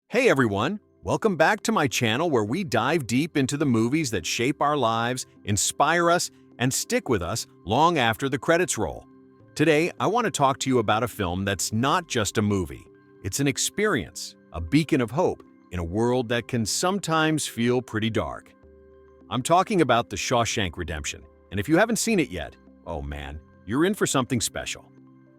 Hey everyone, welcome back to my channel where we dive deep into the movies that shape our lives, inspire us, and stick with us long after the credits roll. Today, I want to talk to you about a film that's not just a movie. It's an experience, a beacon of hope in a world that can sometimes feel pretty dark. I'm talking about The Shawshank Redemption, and if you haven't seen it yet, oh man, you're in for something special.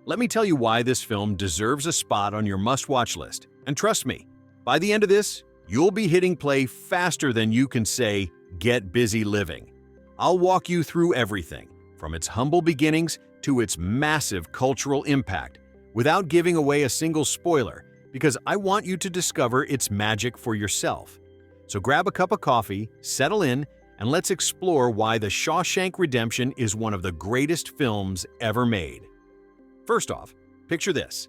Let me tell you why this film deserves a spot on your must-watch list, and trust me, by the end of this, you'll be hitting play faster than you can say, "Get busy living." I'll walk you through everything, from its humble beginnings to its massive cultural impact, without giving away a single spoiler, because I want you to discover its magic for yourself. So grab a cup of coffee, settle in, and let's explore why The Shawshank Redemption is one of the greatest films ever made. First off, picture this.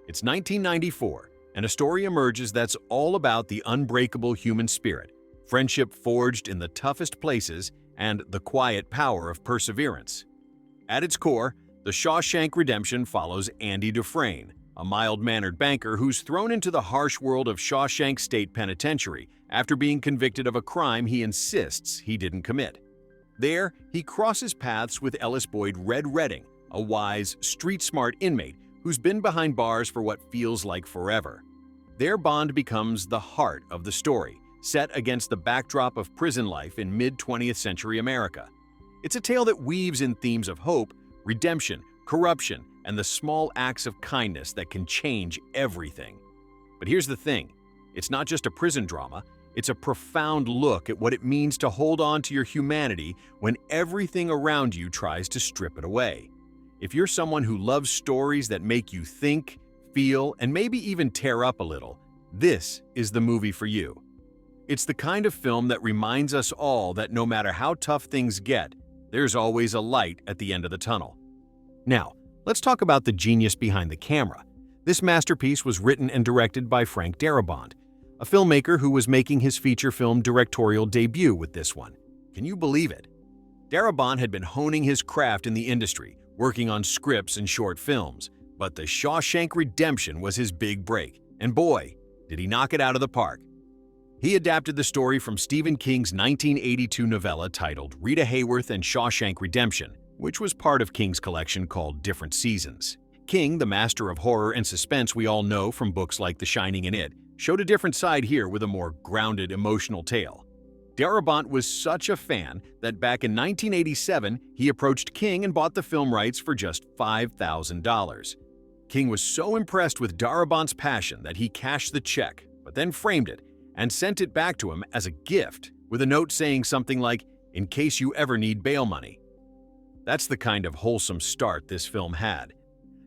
It's 1994. And a story emerges that's all about the unbreakable human spirit, friendship forged in the toughest places, and the quiet power of perseverance. At its core, The Shawshank Redemption follows Andy Dufresne, a mild-mannered banker who's thrown into the harsh world of Shawshank State Penitentiary after being convicted of a crime he insists he didn't commit. There, he crosses paths with Ellis Boyd Red Redding, a wise, street-smart inmate who's been behind bars for what feels like forever. Their bond becomes the heart of the story, set against the backdrop of prison life in mid-20th century America. It's a tale that weaves in themes of hope, redemption, corruption, and the small acts of kindness that can change everything. But here's the thing, it's not just a prison drama, it's a profound look at what it means to hold on to your humanity when everything around you tries to strip it away. If you're someone who loves stories that make you think, feel, and maybe even tear up a little, this is the movie for you. It's the kind of film that reminds us all that no matter how tough things get, there's always a light at the end of the tunnel. Now, let's talk about the genius behind the camera. This masterpiece was written and directed by Frank Darabont, a filmmaker who was making his feature film directorial debut with this one. Can you believe it? Darabont had been honing his craft in the industry, working on scripts and short films, but The Shawshank Redemption was his big break, and boy, did he knock it out of the park. He adapted the story from Stephen King's 1982 novella titled Rita Hayworth and Shawshank Redemption, which was part of King's collection called Different Seasons. King, the master of horror and suspense we all know from books like The Shining and It, showed a different side here with a more grounded, emotional tale. Darabont was such a fan that back in 1987, he approached King and bought the film rights for just $5,000. King was so impressed with Darabont's passion that he cashed the check, but then framed it and sent it back to him as a gift with a note saying something like, "In case you ever need bail money." That's the kind of wholesome start this film had.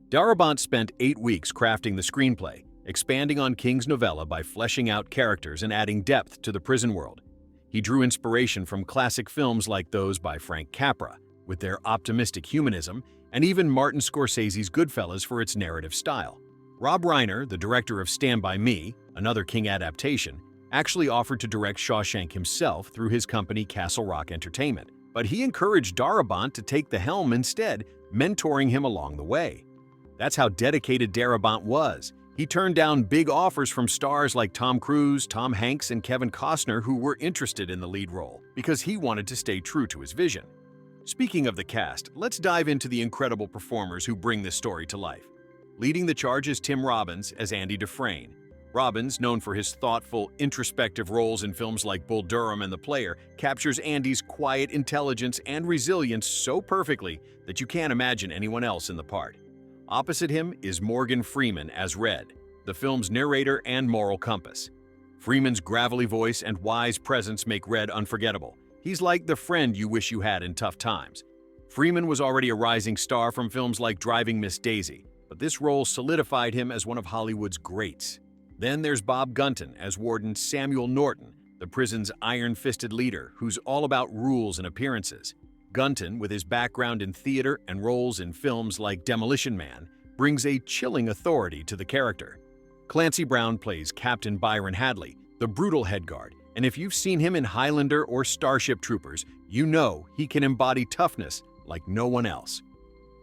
Darabont spent 8 weeks crafting the screenplay, expanding on King's novella by fleshing out characters and adding depth to the prison world. He drew inspiration from classic films like those by Frank Capra, with their optimistic humanism, and even Martin Scorsese's Goodfellas for its narrative style. Rob Reiner, the director of Stand By Me, another King adaptation, actually offered to direct Shawshank himself through his company Castle Rock Entertainment, but he encouraged Darabont to take the helm instead, mentoring him along the way. That's how dedicated Darabont was. He turned down big offers from stars like Tom Cruise, Tom Hanks, and Kevin Costner who were interested in the lead role because he wanted to stay true to his vision. Speaking of the cast, let's dive into the incredible performers who bring this story to life. Leading the charge is Tim Robbins as Andy Dufresne. Robbins, known for his thoughtful, introspective roles in films like Bull Durham and The Player, captures Andy's quiet intelligence and resilience so perfectly that you can't imagine anyone else in the part. Opposite him is Morgan Freeman as Red, the film's narrator and moral compass. Freeman's gravelly voice and wise presence make Red unforgettable. He's like the friend you wish you had in tough times. Freeman was already a rising star from films like Driving Miss Daisy, but this role solidified him as one of Hollywood's greats. Then there's Bob Gunton as Warden Samuel Norton, the prison's iron-fisted leader who's all about rules and appearances. Gunton, with his background in theater and roles in films like Demolition Man, brings a chilling authority to the character. Clancy Brown plays Captain Byron Hadley, the brutal head guard, and if you've seen him in Highlander or Starship Troopers, you know he can embody toughness like no one else.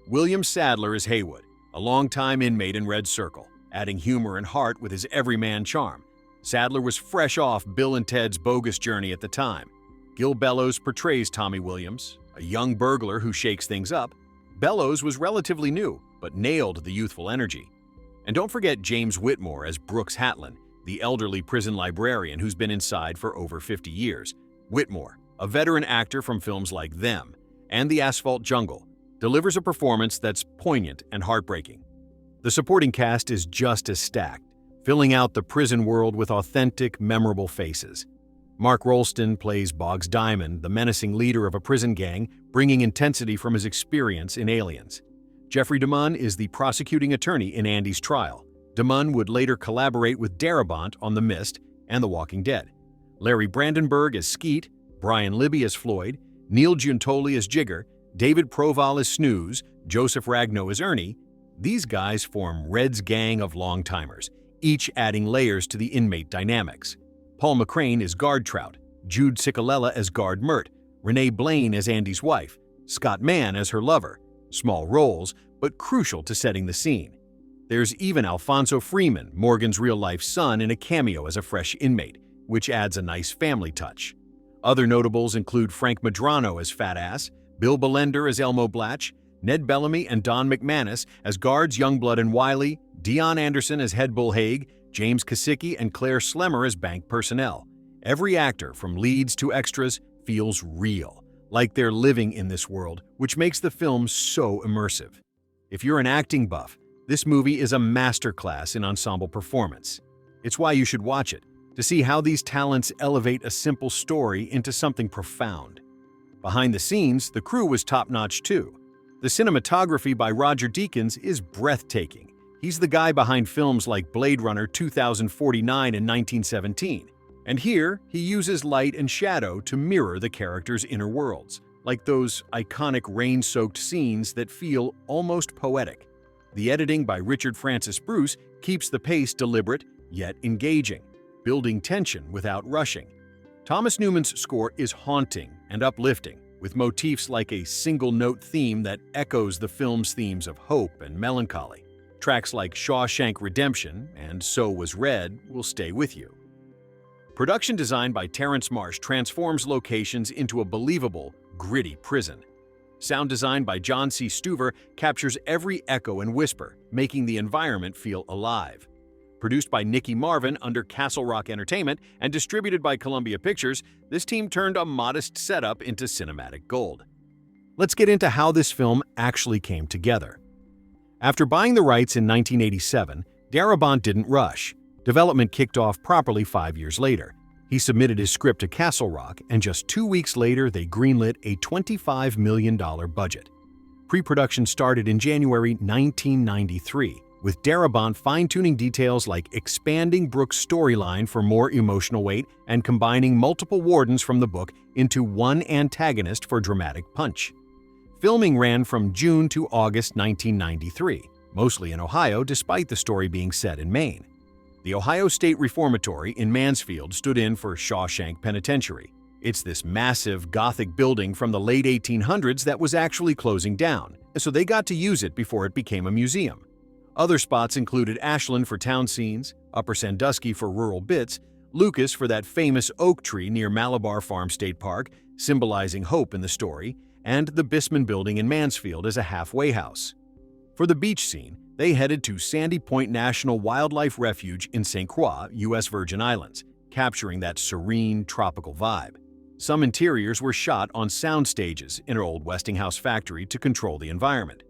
William Sadler is Haywood, a longtime inmate in Red Circle, adding humor and heart with his everyman charm. Sadler was fresh off Bill and Ted's Bogus Journey at the time. Gil Bellows portrays Tommy Williams, a young burglar who shakes things up. Bellows was relatively new, but nailed the youthful energy. And don't forget James Whitmore as Brooks Hatlin, the elderly prison librarian who's been inside for over 50 years. Whitmore, a veteran actor from films like Them and The Asphalt Jungle, delivers a performance that's poignant and heartbreaking. The supporting cast is just as stacked, filling out the prison world with authentic, memorable faces. Mark Rolston plays Boggs Diamond, the menacing leader of a prison gang, bringing intensity from his experience in Aliens. Jeffrey DeMunn is the prosecuting attorney in Andy's trial. DeMunn would later collaborate with Darabont on The Mist and The Walking Dead. Larry Brandenburg as Skeet, Brian Libby as Floyd, Neil Giuntoli as Jigger, David Proval as Snooze, Joseph Ragno as Ernie. These guys form Red's gang of long-timers, each adding layers to the inmate dynamics. Paul McCrane as Guard Trout, Jude Cicolella as Guard Mert, Renee Blaine as Andy's wife, Scott Mann as her lover. Small roles, but crucial to setting the scene. There's even Alfonso Freeman, Morgan's real-life son, in a cameo as a fresh inmate, which adds a nice family touch. Other notables include Frank Madrano as Fat Ass, Bill Belender as Elmo Blatch, Ned Bellamy and Don McManus as guards Youngblood and Wiley, Dion Anderson as Head Bull Haig, James Kasicki and Claire Slemmer as bank personnel. Every actor, from leads to extras, feels real, like they're living in this world, which makes the film so immersive. If you're an acting buff, this movie is a masterclass in ensemble performance. It's why you should watch it, to see how these talents elevate a simple story into something profound. Behind the scenes, the crew was top-notch too. The cinematography by Roger Deakins is breathtaking. He's the guy behind films like Blade Runner 2049 and 1917. And here, he uses light and shadow to mirror the characters' inner worlds, like those iconic rain-soaked scenes that feel almost poetic. The editing by Richard Francis Bruce keeps the pace deliberate yet engaging, building tension without rushing. Thomas Newman's score is haunting and uplifting, with motifs like a single-note theme that echoes the film's themes of hope and melancholy. Tracks like Shawshank Redemption and So Was Red will stay with you. Production design by Terrence Marsh transforms locations into a believable, gritty prison. Sound design by John C. Stuver captures every echo and whisper, making the environment feel alive. Produced by Nicky Marvin under Castle Rock Entertainment and distributed by Columbia Pictures, this team turned a modest setup into cinematic gold. Let's get into how this film actually came together. After buying the rights in 1987, Darabont didn't rush. Development kicked off properly 5 years later. He submitted his script to Castle Rock, and just 2 weeks later, they greenlit a $25 million budget. Pre-production started in January 1993, with Darabont fine-tuning details like expanding Brooks' storyline for more emotional weight and combining multiple wardens from the book into one antagonist for dramatic punch. Filming ran from June to August 1993, mostly in Ohio despite the story being set in Maine. The Ohio State Reformatory in Mansfield stood in for Shawshank Penitentiary. It's this massive Gothic building from the late 1800s that was actually closing down, so they got to use it before it became a museum. Other spots included Ashland for town scenes, Upper Sandusky for rural bits, Lucas for that famous oak tree near Malabar Farm State Park, symbolizing hope in the story, and the Bisman Building in Mansfield as a halfway house. For the beach scene, they headed to Sandy Point National Wildlife Refuge in St. Croix, U.S. Virgin Islands, capturing that serene, tropical vibe. Some interiors were shot on sound stages in an old Westinghouse factory to control the environment.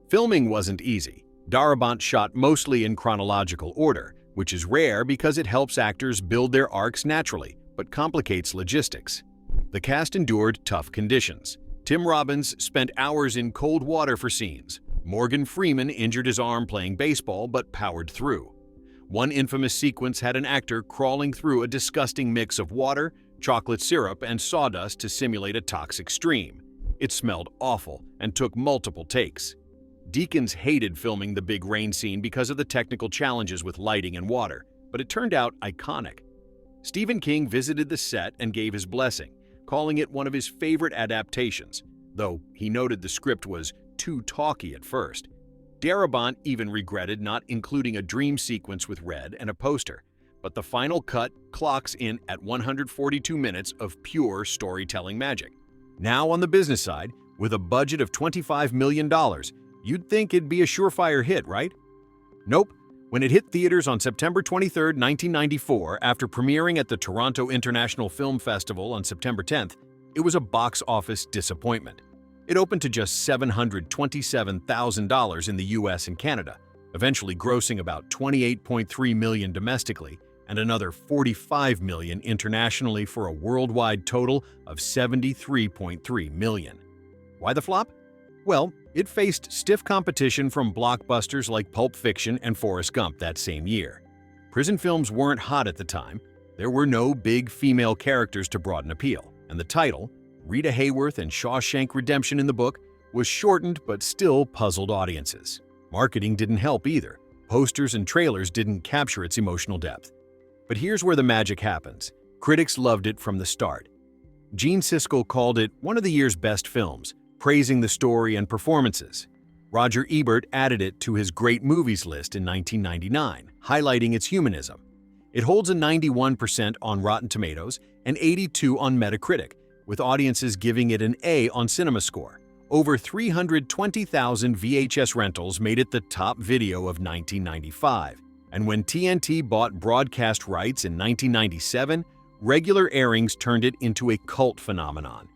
Filming wasn't easy. Darabont shot mostly in chronological order, which is rare because it helps actors build their arcs naturally, but complicates logistics. The cast endured tough conditions. Tim Robbins spent hours in cold water for scenes. Morgan Freeman injured his arm playing baseball but powered through. One infamous sequence had an actor crawling through a disgusting mix of water, chocolate syrup, and sawdust to simulate a toxic stream. It smelled awful and took multiple takes. Deakins hated filming the big rain scene because of the technical challenges with lighting and water, but it turned out iconic. Stephen King visited the set and gave his blessing, calling it one of his favorite adaptations, though he noted the script was too talky at first. Darabont even regretted not including a dream sequence with Red and a poster, but the final cut clocks in at 142 minutes of pure storytelling magic. Now on the business side, with a budget of $25 million, you'd think it'd be a surefire hit, right? Nope. When it hit theaters on September 23, 1994, after premiering at the Toronto International Film Festival on September 10th, it was a box office disappointment. It opened to just $727,000 in the US and Canada, eventually grossing about $28.3 million domestically and another $45 million internationally for a worldwide total of $73.3 million. Why the flop? Well, it faced stiff competition from blockbusters like Pulp Fiction and Forrest Gump that same year. Prison films weren't hot at the time. There were no big female characters to broaden appeal, and the title, Rita Hayworth and Shawshank Redemption in the book, was shortened but still puzzled audiences. Marketing didn't help either. Posters and trailers didn't capture its emotional depth. But here's where the magic happens. Critics loved it from the start. Gene Siskel called it one of the year's best films, praising the story and performances. Roger Ebert added it to his Great Movies list in 1999, highlighting its humanism. It holds a 91% on Rotten Tomatoes and 82 on Metacritic, with audiences giving it an A on CinemaScore. Over 320,000 VHS rentals made it the top video of 1995. And when TNT bought broadcast rights in 1997, regular airings turned it into a cult phenomenon.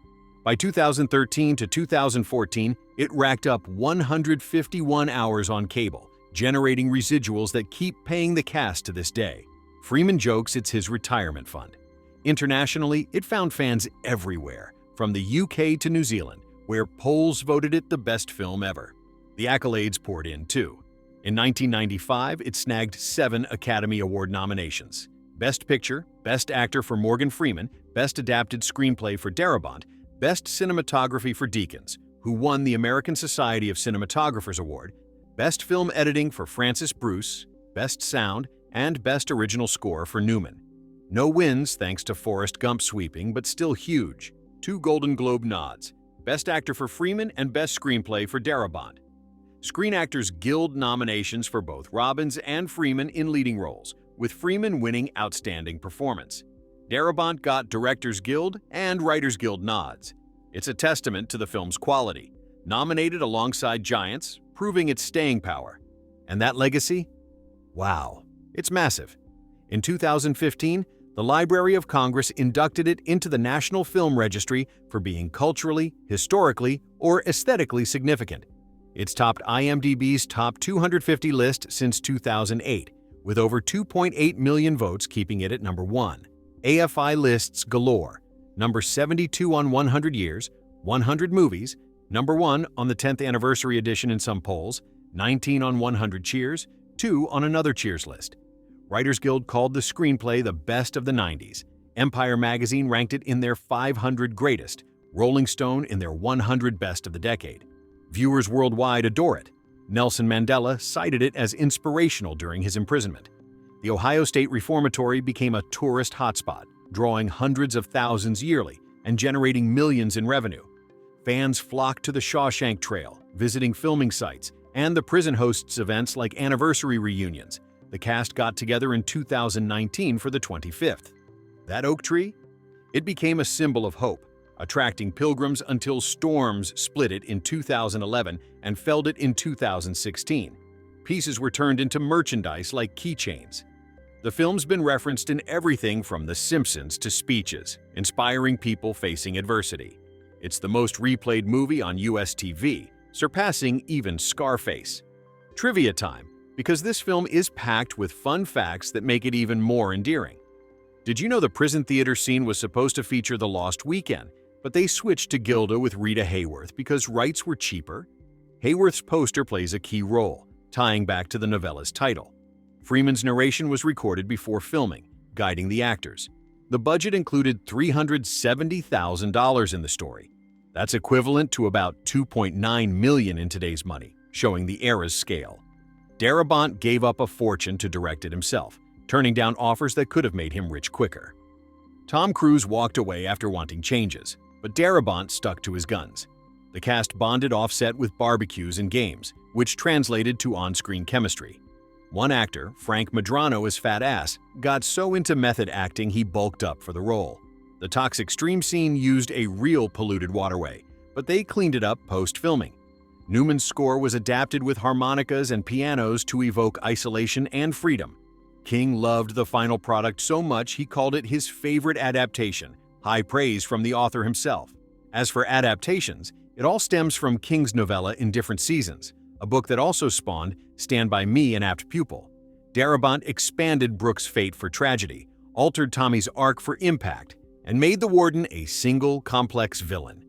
By 2013 to 2014, it racked up 151 hours on cable, generating residuals that keep paying the cast to this day. Freeman jokes it's his retirement fund. Internationally, it found fans everywhere, from the UK to New Zealand, where polls voted it the best film ever. The accolades poured in, too. In 1995, it snagged 7 Academy Award nominations: Best Picture, Best Actor for Morgan Freeman, Best Adapted Screenplay for Darabont, Best Cinematography for Deakins, who won the American Society of Cinematographers Award, Best Film Editing for Francis Bruce, Best Sound, and Best Original Score for Newman. No wins thanks to Forrest Gump sweeping, but still huge. 2 Golden Globe nods, Best Actor for Freeman and Best Screenplay for Darabont. Screen Actors Guild nominations for both Robbins and Freeman in leading roles, with Freeman winning Outstanding Performance. Darabont got Directors Guild and Writers Guild nods. It's a testament to the film's quality, nominated alongside giants, proving its staying power. And that legacy? Wow, it's massive. In 2015, the Library of Congress inducted it into the National Film Registry for being culturally, historically, or aesthetically significant. It's topped IMDb's top 250 list since 2008, with over 2.8 million votes keeping it at number 1. AFI lists galore, number 72 on 100 Years, 100 Movies, number 1 on the 10th Anniversary Edition in some polls, 19 on 100 Cheers, 2 on another Cheers list. Writers Guild called the screenplay the best of the 90s. Empire magazine ranked it in their 500 greatest, Rolling Stone in their 100 best of the decade. Viewers worldwide adore it. Nelson Mandela cited it as inspirational during his imprisonment. The Ohio State Reformatory became a tourist hotspot, drawing hundreds of thousands yearly and generating millions in revenue. Fans flocked to the Shawshank Trail, visiting filming sites, and the prison hosts events like anniversary reunions. The cast got together in 2019 for the 25th. That oak tree? It became a symbol of hope, attracting pilgrims until storms split it in 2011 and felled it in 2016. Pieces were turned into merchandise like keychains. The film's been referenced in everything from The Simpsons to speeches, inspiring people facing adversity. It's the most replayed movie on US TV, surpassing even Scarface. Trivia time, because this film is packed with fun facts that make it even more endearing. Did you know the prison theater scene was supposed to feature The Lost Weekend, but they switched to Gilda with Rita Hayworth because rights were cheaper? Hayworth's poster plays a key role, tying back to the novella's title. Freeman's narration was recorded before filming, guiding the actors. The budget included $370,000 in the story. That's equivalent to about $2.9 million in today's money, showing the era's scale. Darabont gave up a fortune to direct it himself, turning down offers that could have made him rich quicker. Tom Cruise walked away after wanting changes, but Darabont stuck to his guns. The cast bonded offset with barbecues and games, which translated to on-screen chemistry. One actor, Frank Madrano as Fat Ass, got so into method acting he bulked up for the role. The toxic stream scene used a real polluted waterway, but they cleaned it up post-filming. Newman's score was adapted with harmonicas and pianos to evoke isolation and freedom. King loved the final product so much he called it his favorite adaptation, high praise from the author himself. As for adaptations, it all stems from King's novella In Different Seasons, a book that also spawned Stand By Me, An Apt Pupil. Darabont expanded Brooke's fate for tragedy, altered Tommy's arc for impact, and made the Warden a single, complex villain.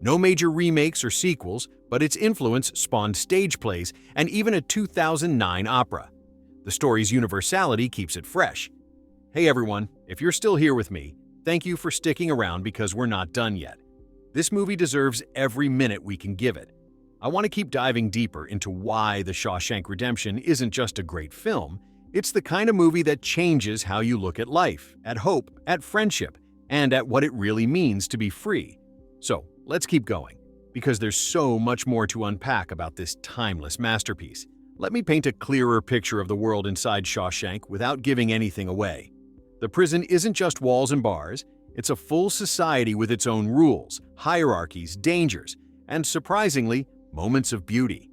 No major remakes or sequels, but its influence spawned stage plays and even a 2009 opera. The story's universality keeps it fresh. Hey everyone, if you're still here with me, thank you for sticking around because we're not done yet. This movie deserves every minute we can give it. I want to keep diving deeper into why The Shawshank Redemption isn't just a great film, it's the kind of movie that changes how you look at life, at hope, at friendship, and at what it really means to be free. So, let's keep going, because there's so much more to unpack about this timeless masterpiece. Let me paint a clearer picture of the world inside Shawshank without giving anything away. The prison isn't just walls and bars, it's a full society with its own rules, hierarchies, dangers, and surprisingly, moments of beauty.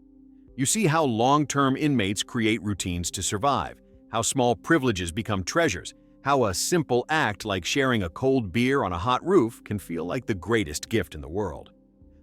You see how long-term inmates create routines to survive, how small privileges become treasures, how a simple act like sharing a cold beer on a hot roof can feel like the greatest gift in the world.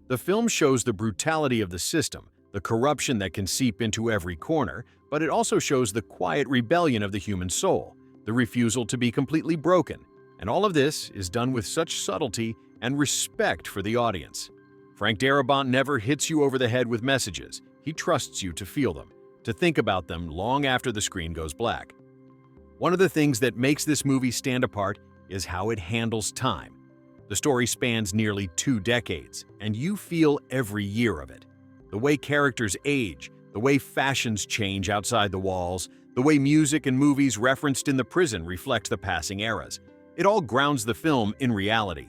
The film shows the brutality of the system, the corruption that can seep into every corner, but it also shows the quiet rebellion of the human soul, the refusal to be completely broken. And all of this is done with such subtlety and respect for the audience. Frank Darabont never hits you over the head with messages. He trusts you to feel them, to think about them long after the screen goes black. One of the things that makes this movie stand apart is how it handles time. The story spans nearly 2 decades, and you feel every year of it. The way characters age, the way fashions change outside the walls, the way music and movies referenced in the prison reflect the passing eras. It all grounds the film in reality.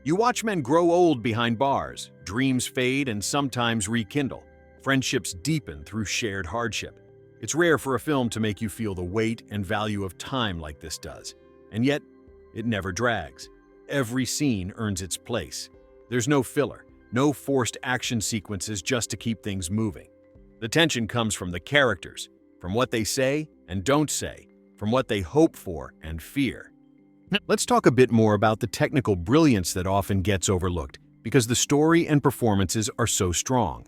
You watch men grow old behind bars, dreams fade and sometimes rekindle, friendships deepen through shared hardship. It's rare for a film to make you feel the weight and value of time like this does. And yet, it never drags. Every scene earns its place. There's no filler, no forced action sequences just to keep things moving. The tension comes from the characters, from what they say and don't say, from what they hope for and fear. Let's talk a bit more about the technical brilliance that often gets overlooked, because the story and performances are so strong.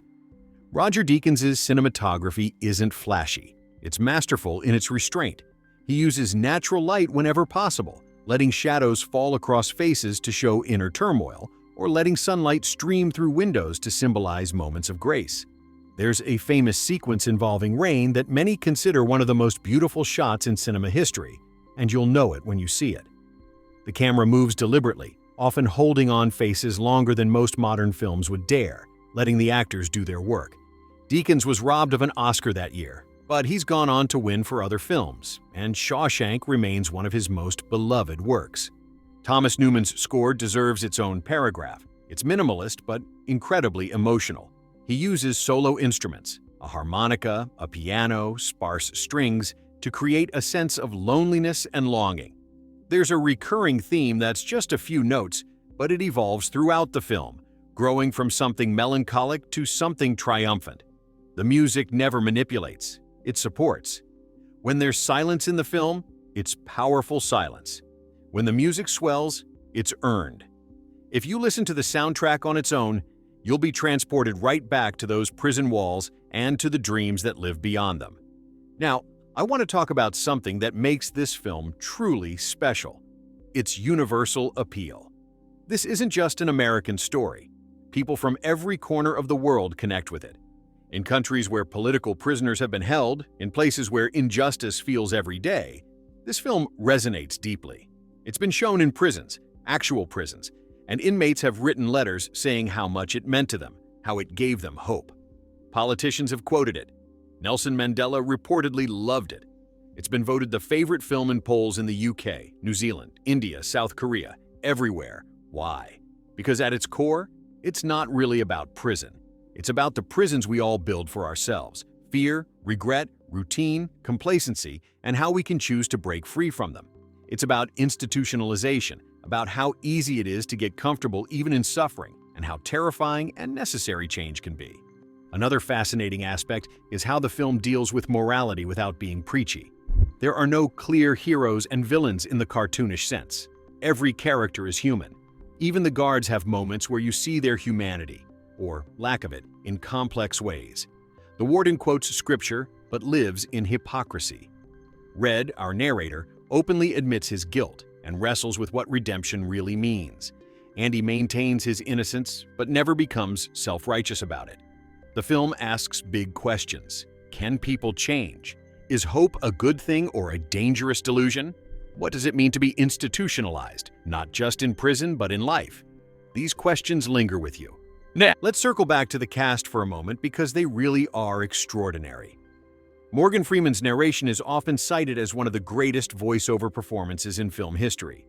Roger Deakins' cinematography isn't flashy. It's masterful in its restraint. He uses natural light whenever possible, letting shadows fall across faces to show inner turmoil, or letting sunlight stream through windows to symbolize moments of grace. There's a famous sequence involving rain that many consider one of the most beautiful shots in cinema history, and you'll know it when you see it. The camera moves deliberately, often holding on faces longer than most modern films would dare, letting the actors do their work. Deakins was robbed of an Oscar that year, but he's gone on to win for other films, and Shawshank remains one of his most beloved works. Thomas Newman's score deserves its own paragraph. It's minimalist but incredibly emotional. He uses solo instruments, a harmonica, a piano, sparse strings, to create a sense of loneliness and longing. There's a recurring theme that's just a few notes, but it evolves throughout the film, growing from something melancholic to something triumphant. The music never manipulates, it supports. When there's silence in the film, it's powerful silence. When the music swells, it's earned. If you listen to the soundtrack on its own, you'll be transported right back to those prison walls and to the dreams that live beyond them. Now, I want to talk about something that makes this film truly special: its universal appeal. This isn't just an American story. People from every corner of the world connect with it. In countries where political prisoners have been held, in places where injustice feels every day, this film resonates deeply. It's been shown in prisons, actual prisons, and inmates have written letters saying how much it meant to them, how it gave them hope. Politicians have quoted it. Nelson Mandela reportedly loved it. It's been voted the favorite film in polls in the UK, New Zealand, India, South Korea, everywhere. Why? Because at its core, it's not really about prison. It's about the prisons we all build for ourselves: fear, regret, routine, complacency, and how we can choose to break free from them. It's about institutionalization, about how easy it is to get comfortable even in suffering, and how terrifying and necessary change can be. Another fascinating aspect is how the film deals with morality without being preachy. There are no clear heroes and villains in the cartoonish sense. Every character is human. Even the guards have moments where you see their humanity, or lack of it, in complex ways. The warden quotes scripture, but lives in hypocrisy. Red, our narrator, openly admits his guilt and wrestles with what redemption really means. Andy maintains his innocence, but never becomes self-righteous about it. The film asks big questions. Can people change? Is hope a good thing or a dangerous delusion? What does it mean to be institutionalized, not just in prison but in life? These questions linger with you. Now, let's circle back to the cast for a moment because they really are extraordinary. Morgan Freeman's narration is often cited as one of the greatest voiceover performances in film history.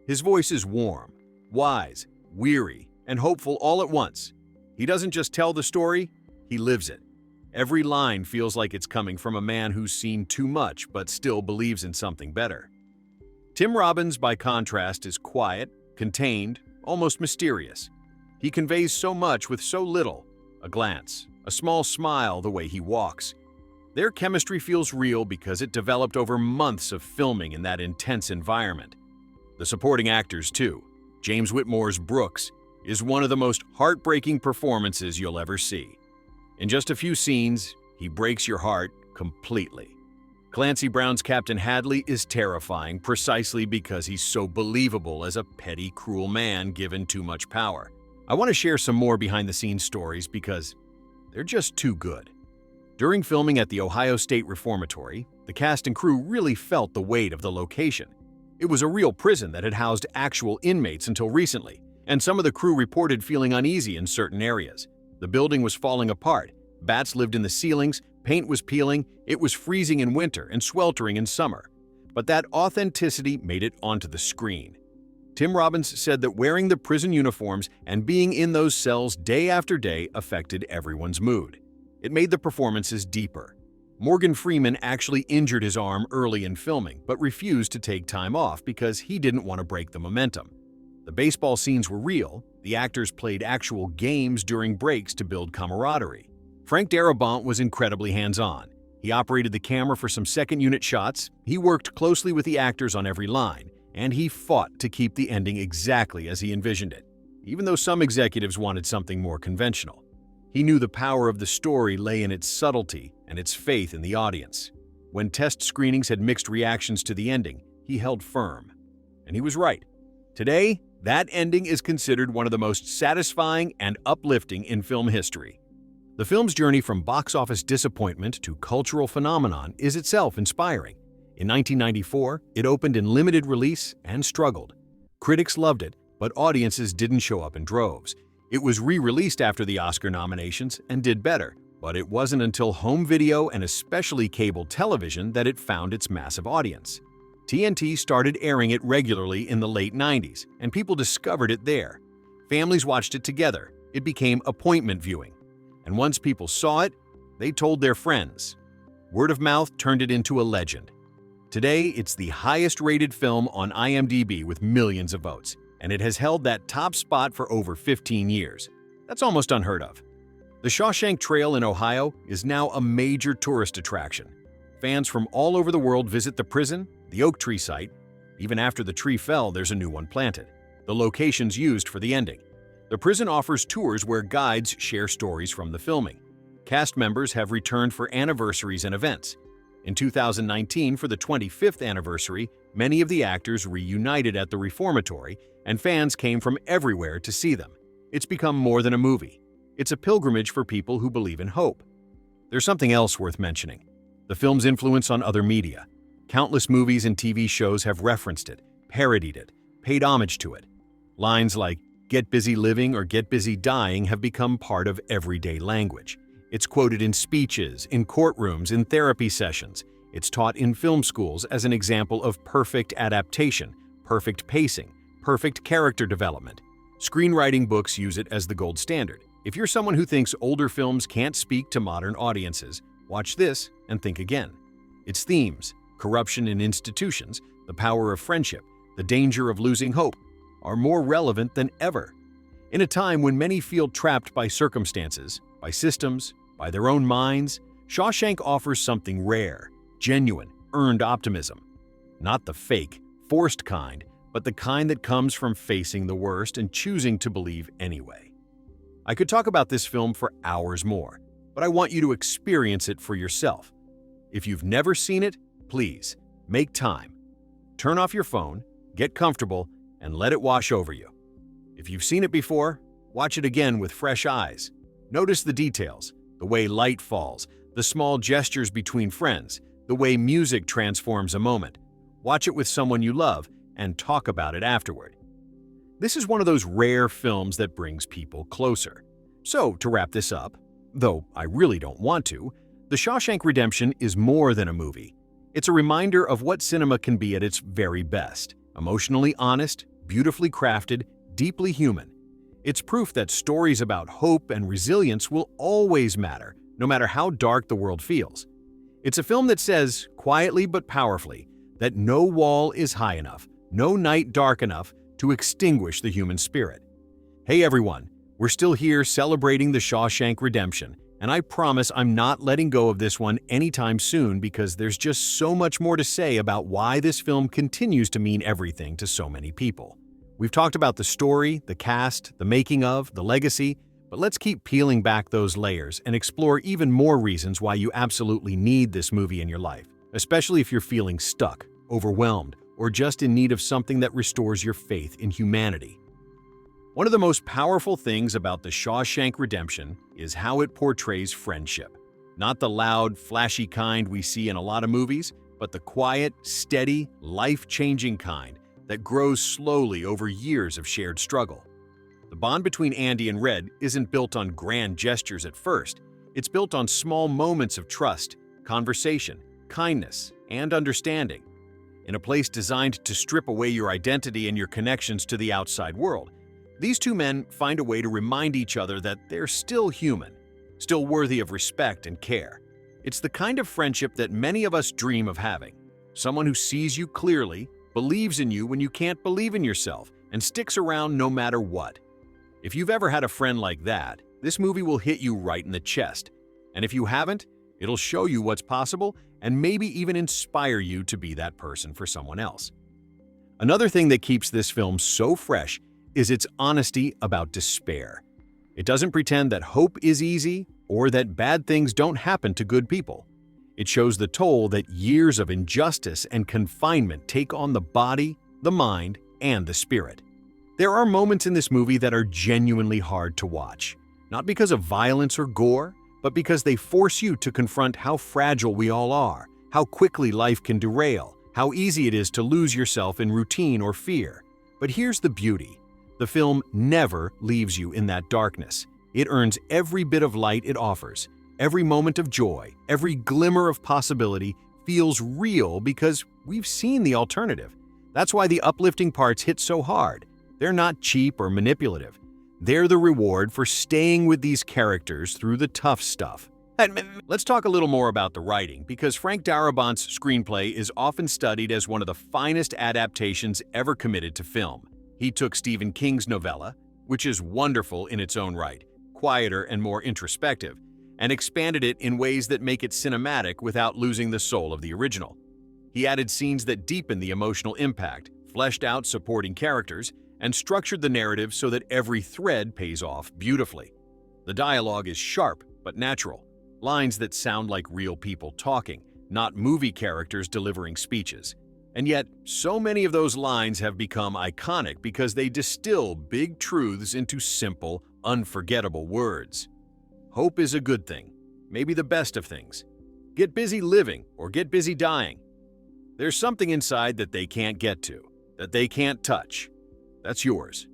His voice is warm, wise, weary, and hopeful all at once. He doesn't just tell the story, he lives it. Every line feels like it's coming from a man who's seen too much but still believes in something better. Tim Robbins, by contrast, is quiet, contained, almost mysterious. He conveys so much with so little, a glance, a small smile, the way he walks. Their chemistry feels real because it developed over months of filming in that intense environment. The supporting actors, too. James Whitmore's Brooks is one of the most heartbreaking performances you'll ever see. In just a few scenes, he breaks your heart completely. Clancy Brown's Captain Hadley is terrifying precisely because he's so believable as a petty, cruel man given too much power. I want to share some more behind-the-scenes stories because they're just too good. During filming at the Ohio State Reformatory, the cast and crew really felt the weight of the location. It was a real prison that had housed actual inmates until recently, and some of the crew reported feeling uneasy in certain areas. The building was falling apart, bats lived in the ceilings, paint was peeling, it was freezing in winter and sweltering in summer. But that authenticity made it onto the screen. Tim Robbins said that wearing the prison uniforms and being in those cells day after day affected everyone's mood. It made the performances deeper. Morgan Freeman actually injured his arm early in filming, but refused to take time off because he didn't want to break the momentum. The baseball scenes were real. The actors played actual games during breaks to build camaraderie. Frank Darabont was incredibly hands-on. He operated the camera for some second-unit shots, he worked closely with the actors on every line, and he fought to keep the ending exactly as he envisioned it, even though some executives wanted something more conventional. He knew the power of the story lay in its subtlety and its faith in the audience. When test screenings had mixed reactions to the ending, he held firm. And he was right. Today, that ending is considered one of the most satisfying and uplifting in film history. The film's journey from box office disappointment to cultural phenomenon is itself inspiring. In 1994, it opened in limited release and struggled. Critics loved it, but audiences didn't show up in droves. It was re-released after the Oscar nominations and did better, but it wasn't until home video and especially cable television that it found its massive audience. TNT started airing it regularly in the late 90s, and people discovered it there. Families watched it together. It became appointment viewing. And once people saw it, they told their friends. Word of mouth turned it into a legend. Today, it's the highest-rated film on IMDb with millions of votes, and it has held that top spot for over 15 years. That's almost unheard of. The Shawshank Trail in Ohio is now a major tourist attraction. Fans from all over the world visit the prison, the oak tree site. Even after the tree fell, there's a new one planted. The locations used for the ending. The prison offers tours where guides share stories from the filming. Cast members have returned for anniversaries and events. In 2019, for the 25th anniversary, many of the actors reunited at the Reformatory, and fans came from everywhere to see them. It's become more than a movie. It's a pilgrimage for people who believe in hope. There's something else worth mentioning. The film's influence on other media. Countless movies and TV shows have referenced it, parodied it, paid homage to it. Lines like, "Get busy living" or "Get busy dying" have become part of everyday language. It's quoted in speeches, in courtrooms, in therapy sessions. It's taught in film schools as an example of perfect adaptation, perfect pacing, perfect character development. Screenwriting books use it as the gold standard. If you're someone who thinks older films can't speak to modern audiences, Watch this and think again. Its themes, corruption in institutions, the power of friendship, the danger of losing hope, are more relevant than ever. In a time when many feel trapped by circumstances, by systems, by their own minds, Shawshank offers something rare, genuine, earned optimism. Not the fake, forced kind, but the kind that comes from facing the worst and choosing to believe anyway. I could talk about this film for hours more, but I want you to experience it for yourself. If you've never seen it, please, make time. Turn off your phone, get comfortable, and let it wash over you. If you've seen it before, watch it again with fresh eyes. Notice the details, the way light falls, the small gestures between friends, the way music transforms a moment. Watch it with someone you love and talk about it afterward. This is one of those rare films that brings people closer. So, to wrap this up, though I really don't want to, The Shawshank Redemption is more than a movie. It's a reminder of what cinema can be at its very best. Emotionally honest, beautifully crafted, deeply human. It's proof that stories about hope and resilience will always matter, no matter how dark the world feels. It's a film that says, quietly but powerfully, that no wall is high enough, no night dark enough to extinguish the human spirit. Hey everyone, we're still here celebrating The Shawshank Redemption, and I promise I'm not letting go of this one anytime soon because there's just so much more to say about why this film continues to mean everything to so many people. We've talked about the story, the cast, the making of, the legacy, but let's keep peeling back those layers and explore even more reasons why you absolutely need this movie in your life, especially if you're feeling stuck, overwhelmed, or just in need of something that restores your faith in humanity. One of the most powerful things about The Shawshank Redemption is how it portrays friendship. Not the loud, flashy kind we see in a lot of movies, but the quiet, steady, life-changing kind that grows slowly over years of shared struggle. The bond between Andy and Red isn't built on grand gestures at first. It's built on small moments of trust, conversation, kindness, and understanding. In a place designed to strip away your identity and your connections to the outside world, these two men find a way to remind each other that they're still human, still worthy of respect and care. It's the kind of friendship that many of us dream of having. Someone who sees you clearly, believes in you when you can't believe in yourself, and sticks around no matter what. If you've ever had a friend like that, this movie will hit you right in the chest. And if you haven't, it'll show you what's possible and maybe even inspire you to be that person for someone else. Another thing that keeps this film so fresh is its honesty about despair. It doesn't pretend that hope is easy or that bad things don't happen to good people. It shows the toll that years of injustice and confinement take on the body, the mind, and the spirit. There are moments in this movie that are genuinely hard to watch, not because of violence or gore, but because they force you to confront how fragile we all are, how quickly life can derail, how easy it is to lose yourself in routine or fear. But here's the beauty. The film never leaves you in that darkness. It earns every bit of light it offers. Every moment of joy, every glimmer of possibility feels real because we've seen the alternative. That's why the uplifting parts hit so hard. They're not cheap or manipulative. They're the reward for staying with these characters through the tough stuff. Let's talk a little more about the writing, because Frank Darabont's screenplay is often studied as one of the finest adaptations ever committed to film. He took Stephen King's novella, which is wonderful in its own right, quieter and more introspective, and expanded it in ways that make it cinematic without losing the soul of the original. He added scenes that deepen the emotional impact, fleshed out supporting characters, and structured the narrative so that every thread pays off beautifully. The dialogue is sharp but natural, lines that sound like real people talking, not movie characters delivering speeches. And yet, so many of those lines have become iconic because they distill big truths into simple, unforgettable words. Hope is a good thing, maybe the best of things. Get busy living or get busy dying. There's something inside that they can't get to, that they can't touch. That's yours.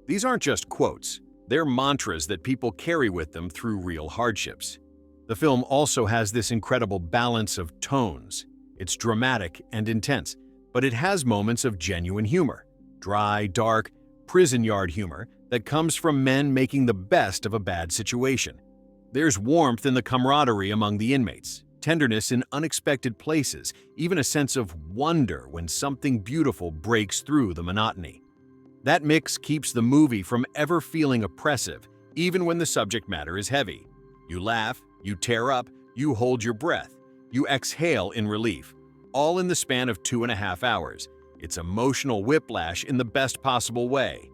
These aren't just quotes, they're mantras that people carry with them through real hardships. The film also has this incredible balance of tones. It's dramatic and intense, but it has moments of genuine humor. Dry, dark, prison yard humor that comes from men making the best of a bad situation. There's warmth in the camaraderie among the inmates, tenderness in unexpected places, even a sense of wonder when something beautiful breaks through the monotony. That mix keeps the movie from ever feeling oppressive, even when the subject matter is heavy. You laugh, you tear up, you hold your breath, you exhale in relief, all in the span of 2.5 hours. It's emotional whiplash in the best possible way.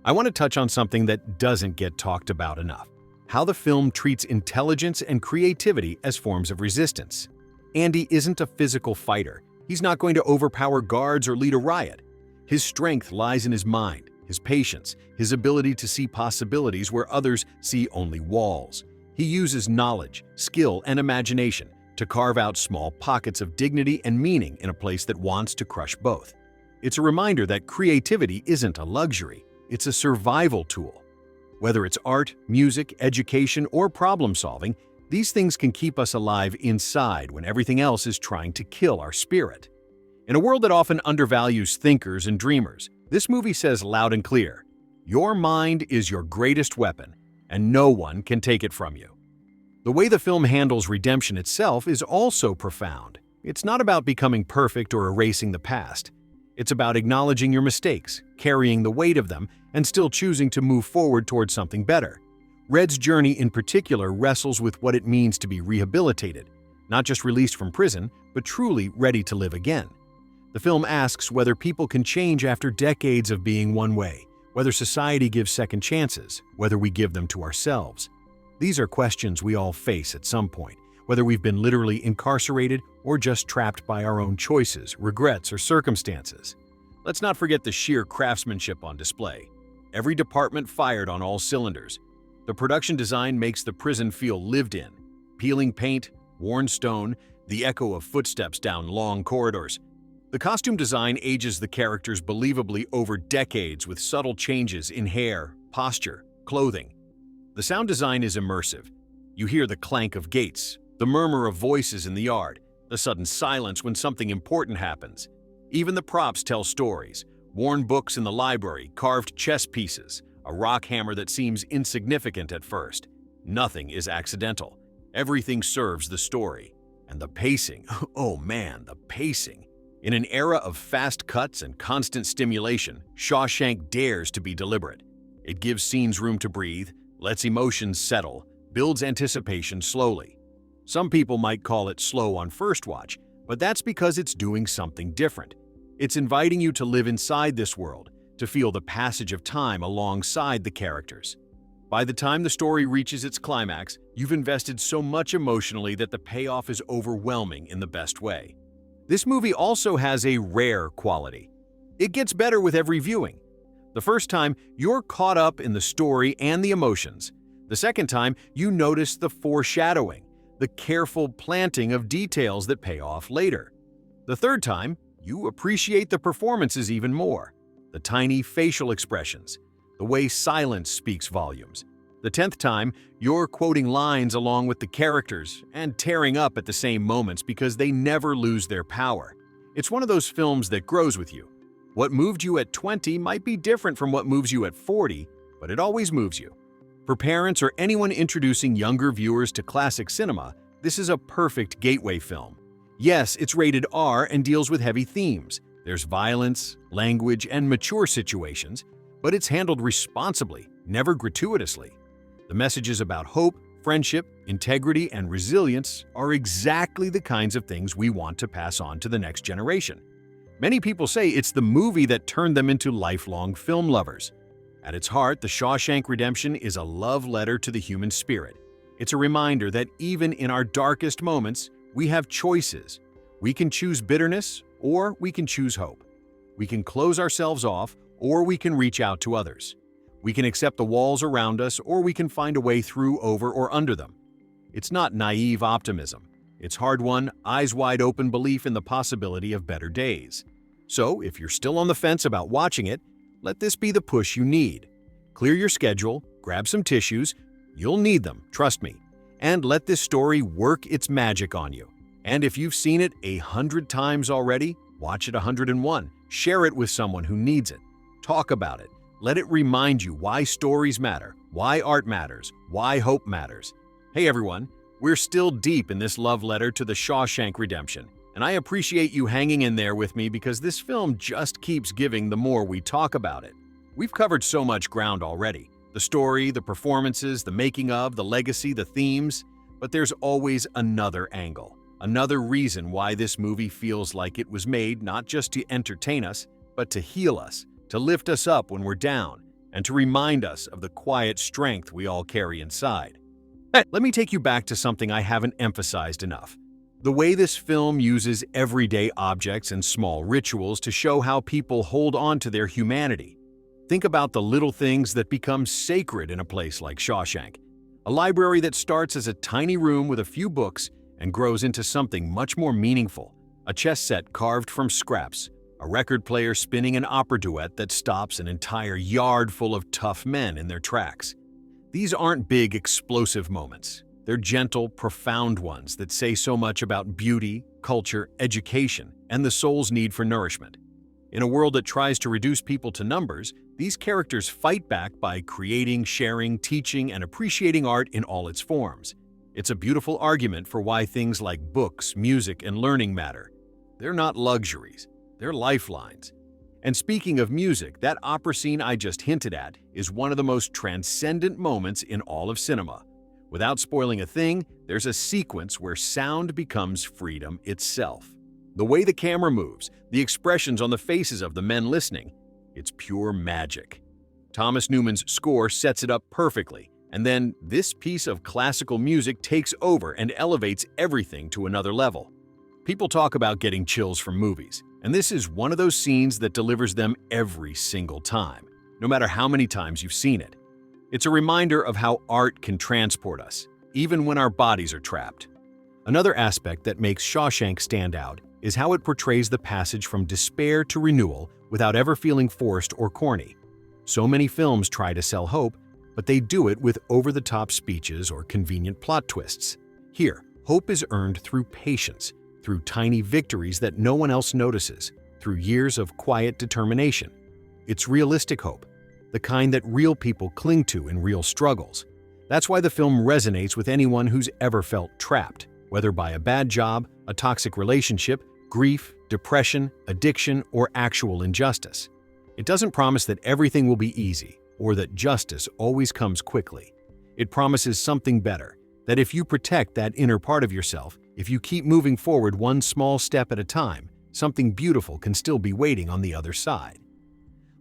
I want to touch on something that doesn't get talked about enough: how the film treats intelligence and creativity as forms of resistance. Andy isn't a physical fighter. He's not going to overpower guards or lead a riot. His strength lies in his mind, his patience, his ability to see possibilities where others see only walls. He uses knowledge, skill, and imagination to carve out small pockets of dignity and meaning in a place that wants to crush both. It's a reminder that creativity isn't a luxury, it's a survival tool. Whether it's art, music, education, or problem-solving, these things can keep us alive inside when everything else is trying to kill our spirit. In a world that often undervalues thinkers and dreamers, this movie says loud and clear, your mind is your greatest weapon, and no one can take it from you. The way the film handles redemption itself is also profound. It's not about becoming perfect or erasing the past. It's about acknowledging your mistakes, carrying the weight of them, and still choosing to move forward towards something better. Red's journey in particular wrestles with what it means to be rehabilitated, not just released from prison, but truly ready to live again. The film asks whether people can change after decades of being one way, whether society gives second chances, whether we give them to ourselves. These are questions we all face at some point, whether we've been literally incarcerated or just trapped by our own choices, regrets, or circumstances. Let's not forget the sheer craftsmanship on display. Every department fired on all cylinders. The production design makes the prison feel lived in. Peeling paint, worn stone, the echo of footsteps down long corridors. The costume design ages the characters believably over decades with subtle changes in hair, posture, clothing. The sound design is immersive. You hear the clank of gates, the murmur of voices in the yard, the sudden silence when something important happens. Even the props tell stories. Worn books in the library, carved chess pieces, a rock hammer that seems insignificant at first. Nothing is accidental. Everything serves the story. And the pacing, oh man, the pacing. In an era of fast cuts and constant stimulation, Shawshank dares to be deliberate. It gives scenes room to breathe, lets emotions settle, builds anticipation slowly. Some people might call it slow on first watch, but that's because it's doing something different. It's inviting you to live inside this world, to feel the passage of time alongside the characters. By the time the story reaches its climax, you've invested so much emotionally that the payoff is overwhelming in the best way. This movie also has a rare quality. It gets better with every viewing. The first time, you're caught up in the story and the emotions. The second time, you notice the foreshadowing, the careful planting of details that pay off later. The third time, you appreciate the performances even more, the tiny facial expressions, the way silence speaks volumes. The 10th time, you're quoting lines along with the characters and tearing up at the same moments because they never lose their power. It's one of those films that grows with you. What moved you at 20 might be different from what moves you at 40, but it always moves you. For parents or anyone introducing younger viewers to classic cinema, this is a perfect gateway film. Yes, it's rated R and deals with heavy themes. There's violence, language, and mature situations, but it's handled responsibly, never gratuitously. The messages about hope, friendship, integrity, and resilience are exactly the kinds of things we want to pass on to the next generation. Many people say it's the movie that turned them into lifelong film lovers. At its heart, The Shawshank Redemption is a love letter to the human spirit. It's a reminder that even in our darkest moments, we have choices. We can choose bitterness, or we can choose hope. We can close ourselves off, or we can reach out to others. We can accept the walls around us, or we can find a way through, over, or under them. It's not naive optimism. It's hard-won, eyes-wide-open belief in the possibility of better days. So, if you're still on the fence about watching it, let this be the push you need. Clear your schedule, grab some tissues, you'll need them, trust me, and let this story work its magic on you. And if you've seen it 100 times already, watch it 101. Share it with someone who needs it. Talk about it. Let it remind you why stories matter, why art matters, why hope matters. Hey everyone, we're still deep in this love letter to the Shawshank Redemption, and I appreciate you hanging in there with me because this film just keeps giving the more we talk about it. We've covered so much ground already. The story, the performances, the making of, the legacy, the themes, but there's always another angle. Another reason why this movie feels like it was made not just to entertain us, but to heal us, to lift us up when we're down, and to remind us of the quiet strength we all carry inside. Let me take you back to something I haven't emphasized enough. The way this film uses everyday objects and small rituals to show how people hold on to their humanity. Think about the little things that become sacred in a place like Shawshank. A library that starts as a tiny room with a few books and grows into something much more meaningful. A chess set carved from scraps. A record player spinning an opera duet that stops an entire yard full of tough men in their tracks. These aren't big, explosive moments. They're gentle, profound ones that say so much about beauty, culture, education, and the soul's need for nourishment. In a world that tries to reduce people to numbers, these characters fight back by creating, sharing, teaching, and appreciating art in all its forms. It's a beautiful argument for why things like books, music, and learning matter. They're not luxuries. They're lifelines. And speaking of music, that opera scene I just hinted at is one of the most transcendent moments in all of cinema. Without spoiling a thing, there's a sequence where sound becomes freedom itself. The way the camera moves, the expressions on the faces of the men listening, it's pure magic. Thomas Newman's score sets it up perfectly, and then this piece of classical music takes over and elevates everything to another level. People talk about getting chills from movies, and this is one of those scenes that delivers them every single time, no matter how many times you've seen it. It's a reminder of how art can transport us, even when our bodies are trapped. Another aspect that makes Shawshank stand out is how it portrays the passage from despair to renewal without ever feeling forced or corny. So many films try to sell hope, but they do it with over-the-top speeches or convenient plot twists. Here, hope is earned through patience, through tiny victories that no one else notices, through years of quiet determination. It's realistic hope, the kind that real people cling to in real struggles. That's why the film resonates with anyone who's ever felt trapped, whether by a bad job, a toxic relationship, grief, depression, addiction, or actual injustice. It doesn't promise that everything will be easy or that justice always comes quickly. It promises something better, that if you protect that inner part of yourself, if you keep moving forward one small step at a time, something beautiful can still be waiting on the other side.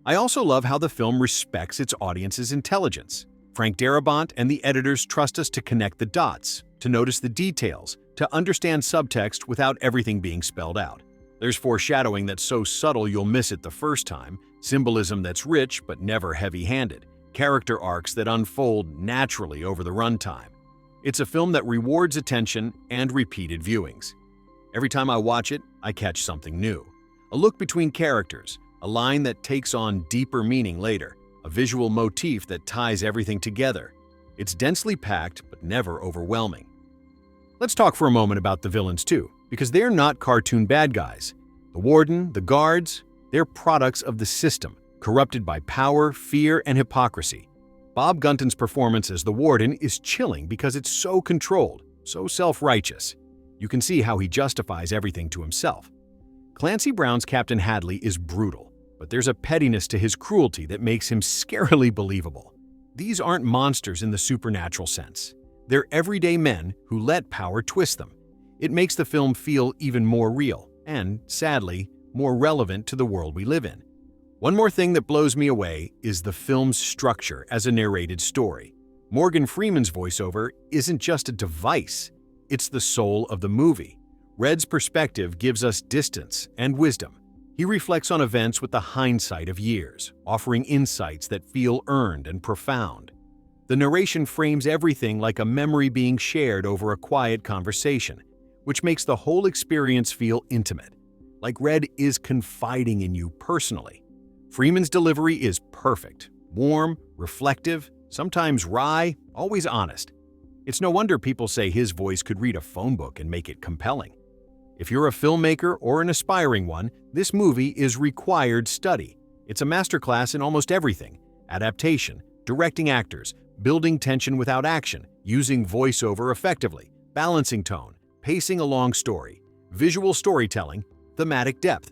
I also love how the film respects its audience's intelligence. Frank Darabont and the editors trust us to connect the dots, to notice the details, to understand subtext without everything being spelled out. There's foreshadowing that's so subtle you'll miss it the first time, symbolism that's rich but never heavy-handed, character arcs that unfold naturally over the runtime. It's a film that rewards attention and repeated viewings. Every time I watch it, I catch something new. A look between characters, a line that takes on deeper meaning later, a visual motif that ties everything together. It's densely packed but never overwhelming. Let's talk for a moment about the villains too, because they're not cartoon bad guys. The warden, the guards, they're products of the system, corrupted by power, fear, and hypocrisy. Bob Gunton's performance as the warden is chilling because it's so controlled, so self-righteous. You can see how he justifies everything to himself. Clancy Brown's Captain Hadley is brutal, but there's a pettiness to his cruelty that makes him scarily believable. These aren't monsters in the supernatural sense. They're everyday men who let power twist them. It makes the film feel even more real and, sadly, more relevant to the world we live in. One more thing that blows me away is the film's structure as a narrated story. Morgan Freeman's voiceover isn't just a device, it's the soul of the movie. Red's perspective gives us distance and wisdom. He reflects on events with the hindsight of years, offering insights that feel earned and profound. The narration frames everything like a memory being shared over a quiet conversation, which makes the whole experience feel intimate, like Red is confiding in you personally. Freeman's delivery is perfect, warm, reflective, sometimes wry, always honest. It's no wonder people say his voice could read a phone book and make it compelling. If you're a filmmaker or an aspiring one, this movie is required study. It's a masterclass in almost everything: adaptation, directing actors, building tension without action, using voiceover effectively, balancing tone, pacing a long story, visual storytelling, thematic depth.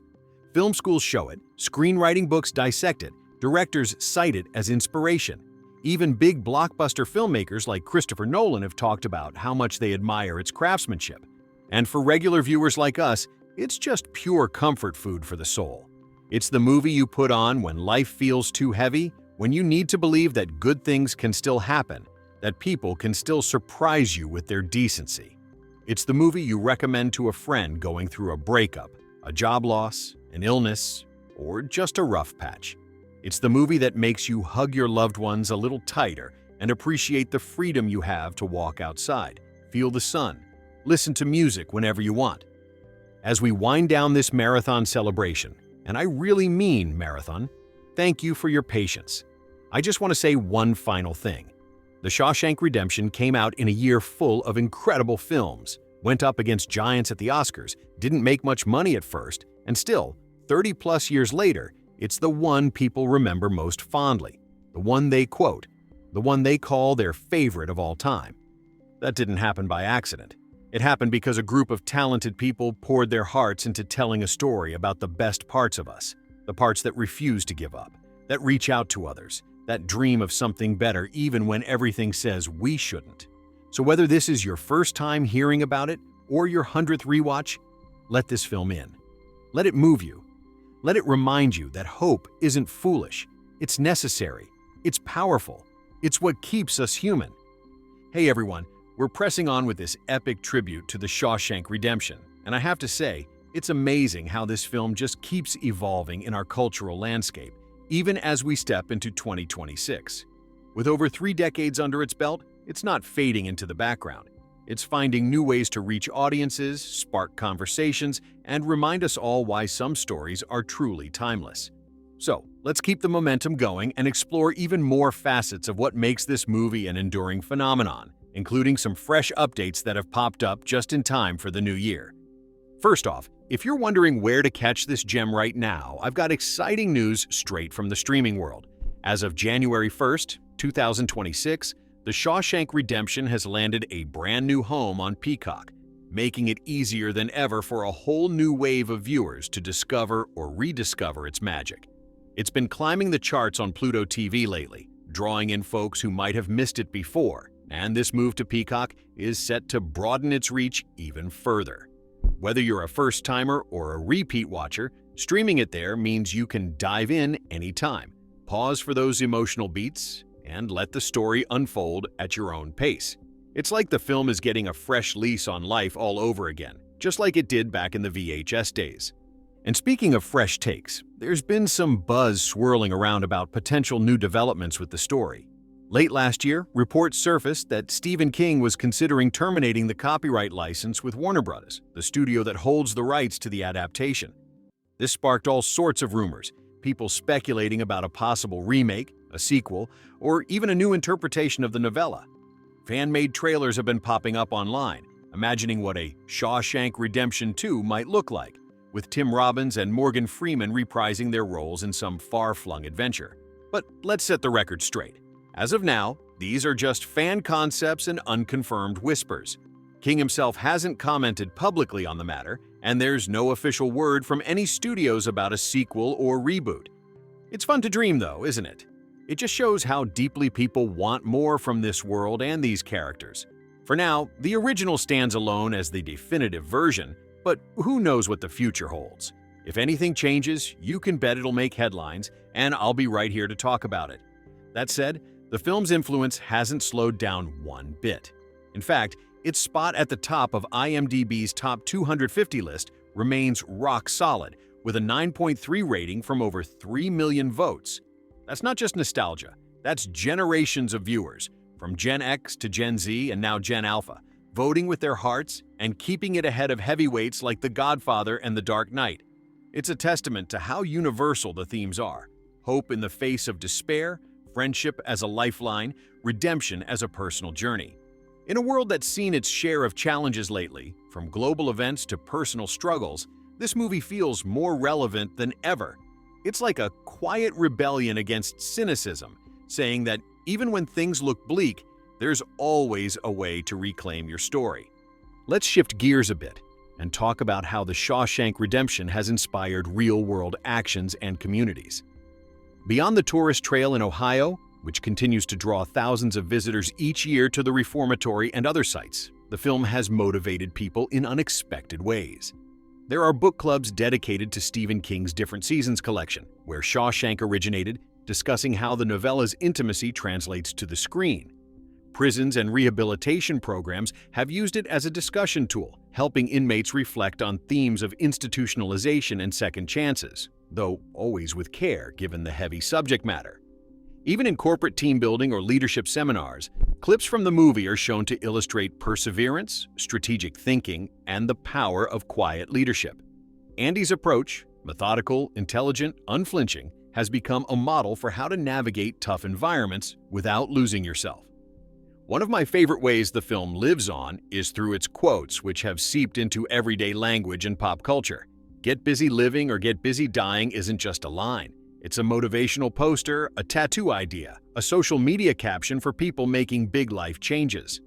Film schools show it, screenwriting books dissect it, directors cite it as inspiration. Even big blockbuster filmmakers like Christopher Nolan have talked about how much they admire its craftsmanship. And for regular viewers like us, it's just pure comfort food for the soul. It's the movie you put on when life feels too heavy, when you need to believe that good things can still happen, that people can still surprise you with their decency. It's the movie you recommend to a friend going through a breakup, a job loss, an illness, or just a rough patch. It's the movie that makes you hug your loved ones a little tighter and appreciate the freedom you have to walk outside, feel the sun, listen to music whenever you want. As we wind down this marathon celebration, and I really mean marathon, thank you for your patience. I just want to say one final thing. The Shawshank Redemption came out in a year full of incredible films, went up against giants at the Oscars, didn't make much money at first, and still, 30-plus years later, it's the one people remember most fondly, the one they quote, the one they call their favorite of all time. That didn't happen by accident. It happened because a group of talented people poured their hearts into telling a story about the best parts of us, the parts that refuse to give up, that reach out to others, that dream of something better even when everything says we shouldn't. So whether this is your first time hearing about it or your 100th rewatch, let this film in. Let it move you. Let it remind you that hope isn't foolish. It's necessary. It's powerful. It's what keeps us human. Hey everyone, we're pressing on with this epic tribute to the Shawshank Redemption, and I have to say, it's amazing how this film just keeps evolving in our cultural landscape, even as we step into 2026. With over 3 decades under its belt, it's not fading into the background. It's finding new ways to reach audiences, spark conversations, and remind us all why some stories are truly timeless. So, let's keep the momentum going and explore even more facets of what makes this movie an enduring phenomenon, including some fresh updates that have popped up just in time for the new year. First off, if you're wondering where to catch this gem right now, I've got exciting news straight from the streaming world. As of January 1st, 2026, The Shawshank Redemption has landed a brand new home on Peacock, making it easier than ever for a whole new wave of viewers to discover or rediscover its magic. It's been climbing the charts on Pluto TV lately, drawing in folks who might have missed it before, and this move to Peacock is set to broaden its reach even further. Whether you're a first-timer or a repeat watcher, streaming it there means you can dive in anytime, pause for those emotional beats, and let the story unfold at your own pace. It's like the film is getting a fresh lease on life all over again, just like it did back in the VHS days. And speaking of fresh takes, there's been some buzz swirling around about potential new developments with the story. Late last year, reports surfaced that Stephen King was considering terminating the copyright license with Warner Bros., the studio that holds the rights to the adaptation. This sparked all sorts of rumors, people speculating about a possible remake, a sequel, or even a new interpretation of the novella. Fan-made trailers have been popping up online, imagining what a Shawshank Redemption 2 might look like, with Tim Robbins and Morgan Freeman reprising their roles in some far-flung adventure. But let's set the record straight. As of now, these are just fan concepts and unconfirmed whispers. King himself hasn't commented publicly on the matter, and there's no official word from any studios about a sequel or reboot. It's fun to dream though, isn't it? It just shows how deeply people want more from this world and these characters. For now, the original stands alone as the definitive version, but who knows what the future holds. If anything changes, you can bet it'll make headlines, and I'll be right here to talk about it. That said, the film's influence hasn't slowed down one bit. In fact, its spot at the top of IMDb's top 250 list remains rock solid, with a 9.3 rating from over 3 million votes. That's not just nostalgia, that's generations of viewers, from Gen X to Gen Z and now Gen Alpha, voting with their hearts and keeping it ahead of heavyweights like The Godfather and The Dark Knight. It's a testament to how universal the themes are: hope in the face of despair, friendship as a lifeline, redemption as a personal journey. In a world that's seen its share of challenges lately, from global events to personal struggles, this movie feels more relevant than ever. It's like a quiet rebellion against cynicism, saying that Even when things look bleak, there's always a way to reclaim your story. Let's shift gears a bit and talk about how the Shawshank Redemption has inspired real-world actions and communities. Beyond the tourist trail in Ohio, which continues to draw thousands of visitors each year to the reformatory and other sites, the film has motivated people in unexpected ways. There are book clubs dedicated to Stephen King's Different Seasons collection, where Shawshank originated, discussing how the novella's intimacy translates to the screen. Prisons and rehabilitation programs have used it as a discussion tool, helping inmates reflect on themes of institutionalization and second chances, though always with care given the heavy subject matter. Even in corporate team building or leadership seminars, clips from the movie are shown to illustrate perseverance, strategic thinking, and the power of quiet leadership. Andy's approach, methodical, intelligent, unflinching, has become a model for how to navigate tough environments without losing yourself. One of my favorite ways the film lives on is through its quotes, which have seeped into everyday language and pop culture. "Get busy living or get busy dying" isn't just a line. It's a motivational poster, a tattoo idea, a social media caption for people making big life changes.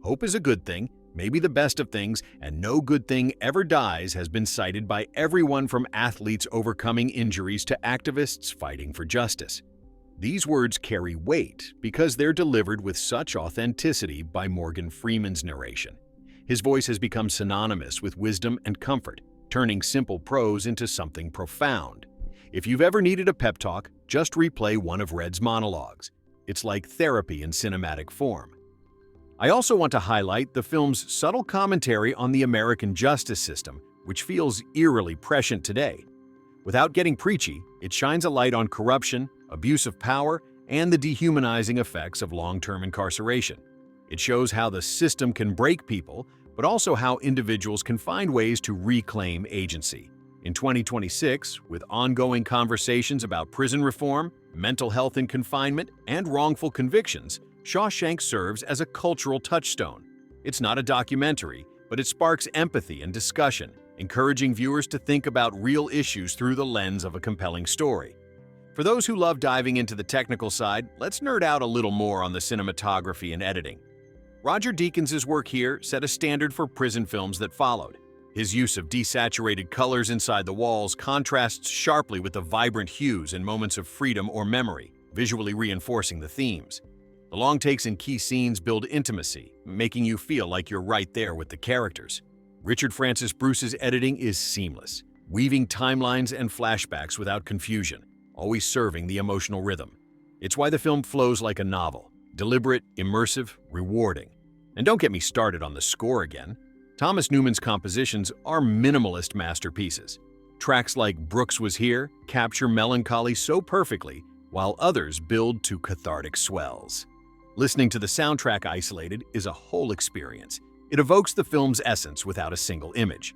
Hope is a good thing, maybe the best of things, and no good thing ever dies has been cited by everyone from athletes overcoming injuries to activists fighting for justice. These words carry weight because they're delivered with such authenticity by Morgan Freeman's narration. His voice has become synonymous with wisdom and comfort, turning simple prose into something profound. If you've ever needed a pep talk, just replay one of Red's monologues. It's like therapy in cinematic form. I also want to highlight the film's subtle commentary on the American justice system, which feels eerily prescient today. Without getting preachy, it shines a light on corruption, abuse of power, and the dehumanizing effects of long-term incarceration. It shows how the system can break people, but also how individuals can find ways to reclaim agency. In 2026, with ongoing conversations about prison reform, mental health in confinement, and wrongful convictions, Shawshank serves as a cultural touchstone. It's not a documentary, but it sparks empathy and discussion, encouraging viewers to think about real issues through the lens of a compelling story. For those who love diving into the technical side, let's nerd out a little more on the cinematography and editing. Roger Deakins' work here set a standard for prison films that followed. His use of desaturated colors inside the walls contrasts sharply with the vibrant hues in moments of freedom or memory, visually reinforcing the themes. The long takes in key scenes build intimacy, making you feel like you're right there with the characters. Richard Francis Bruce's editing is seamless, weaving timelines and flashbacks without confusion, always serving the emotional rhythm. It's why the film flows like a novel, deliberate, immersive, rewarding. And don't get me started on the score again. Thomas Newman's compositions are minimalist masterpieces. Tracks like Brooks Was Here capture melancholy so perfectly, while others build to cathartic swells. Listening to the soundtrack isolated is a whole experience. It evokes the film's essence without a single image.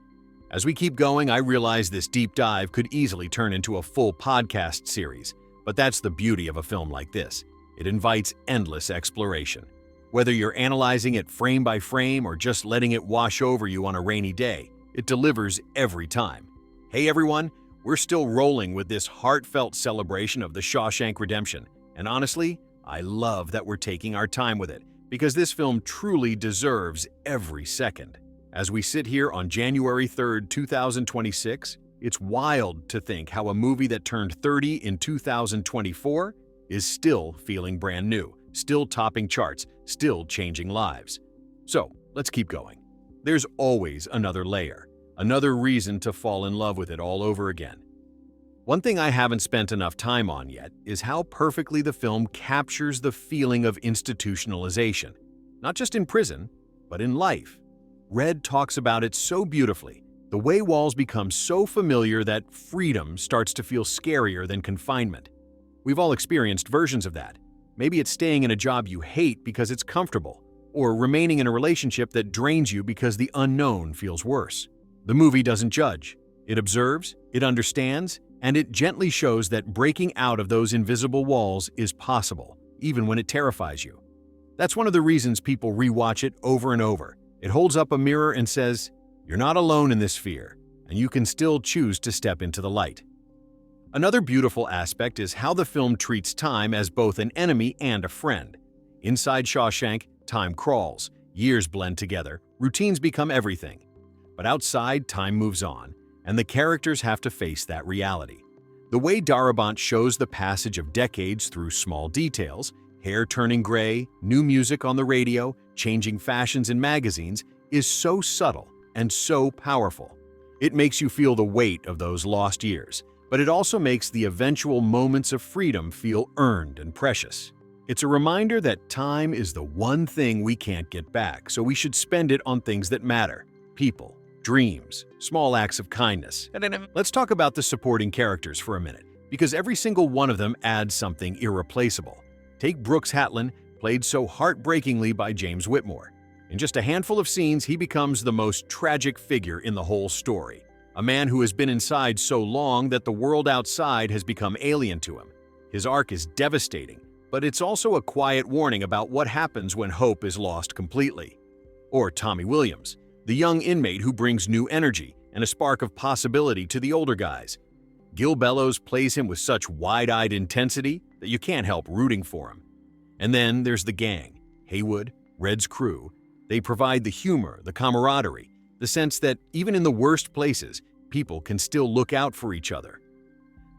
As we keep going, I realize this deep dive could easily turn into a full podcast series, but that's the beauty of a film like this. It invites endless exploration. Whether you're analyzing it frame by frame or just letting it wash over you on a rainy day, it delivers every time. Hey everyone, we're still rolling with this heartfelt celebration of the Shawshank Redemption, and honestly, I love that we're taking our time with it, because this film truly deserves every second. As we sit here on January 3rd, 2026, it's wild to think how a movie that turned 30 in 2024 is still feeling brand new, still topping charts, still changing lives. So, let's keep going. There's always another layer, another reason to fall in love with it all over again. One thing I haven't spent enough time on yet is how perfectly the film captures the feeling of institutionalization, not just in prison, but in life. Red talks about it so beautifully, the way walls become so familiar that freedom starts to feel scarier than confinement. We've all experienced versions of that. Maybe it's staying in a job you hate because it's comfortable, or remaining in a relationship that drains you because the unknown feels worse. The movie doesn't judge. It observes, it understands, and it gently shows that breaking out of those invisible walls is possible, even when it terrifies you. That's one of the reasons people rewatch it over and over. It holds up a mirror and says, "You're not alone in this fear, and you can still choose to step into the light." Another beautiful aspect is how the film treats time as both an enemy and a friend. Inside Shawshank, time crawls, years blend together, routines become everything. But outside, time moves on, and the characters have to face that reality. The way Darabont shows the passage of decades through small details, hair turning gray, new music on the radio, changing fashions in magazines, is so subtle and so powerful. It makes you feel the weight of those lost years, but it also makes the eventual moments of freedom feel earned and precious. It's a reminder that time is the one thing we can't get back, so we should spend it on things that matter: people, dreams, small acts of kindness. Let's talk about the supporting characters for a minute, because every single one of them adds something irreplaceable. Take Brooks Hatlin, played so heartbreakingly by James Whitmore. In just a handful of scenes, he becomes the most tragic figure in the whole story. A man who has been inside so long that the world outside has become alien to him. His arc is devastating, but it's also a quiet warning about what happens when hope is lost completely. Or Tommy Williams, the young inmate who brings new energy and a spark of possibility to the older guys. Gil Bellows plays him with such wide-eyed intensity that you can't help rooting for him. And then there's the gang, Haywood, Red's crew. They provide the humor, the camaraderie, the sense that even in the worst places, people can still look out for each other.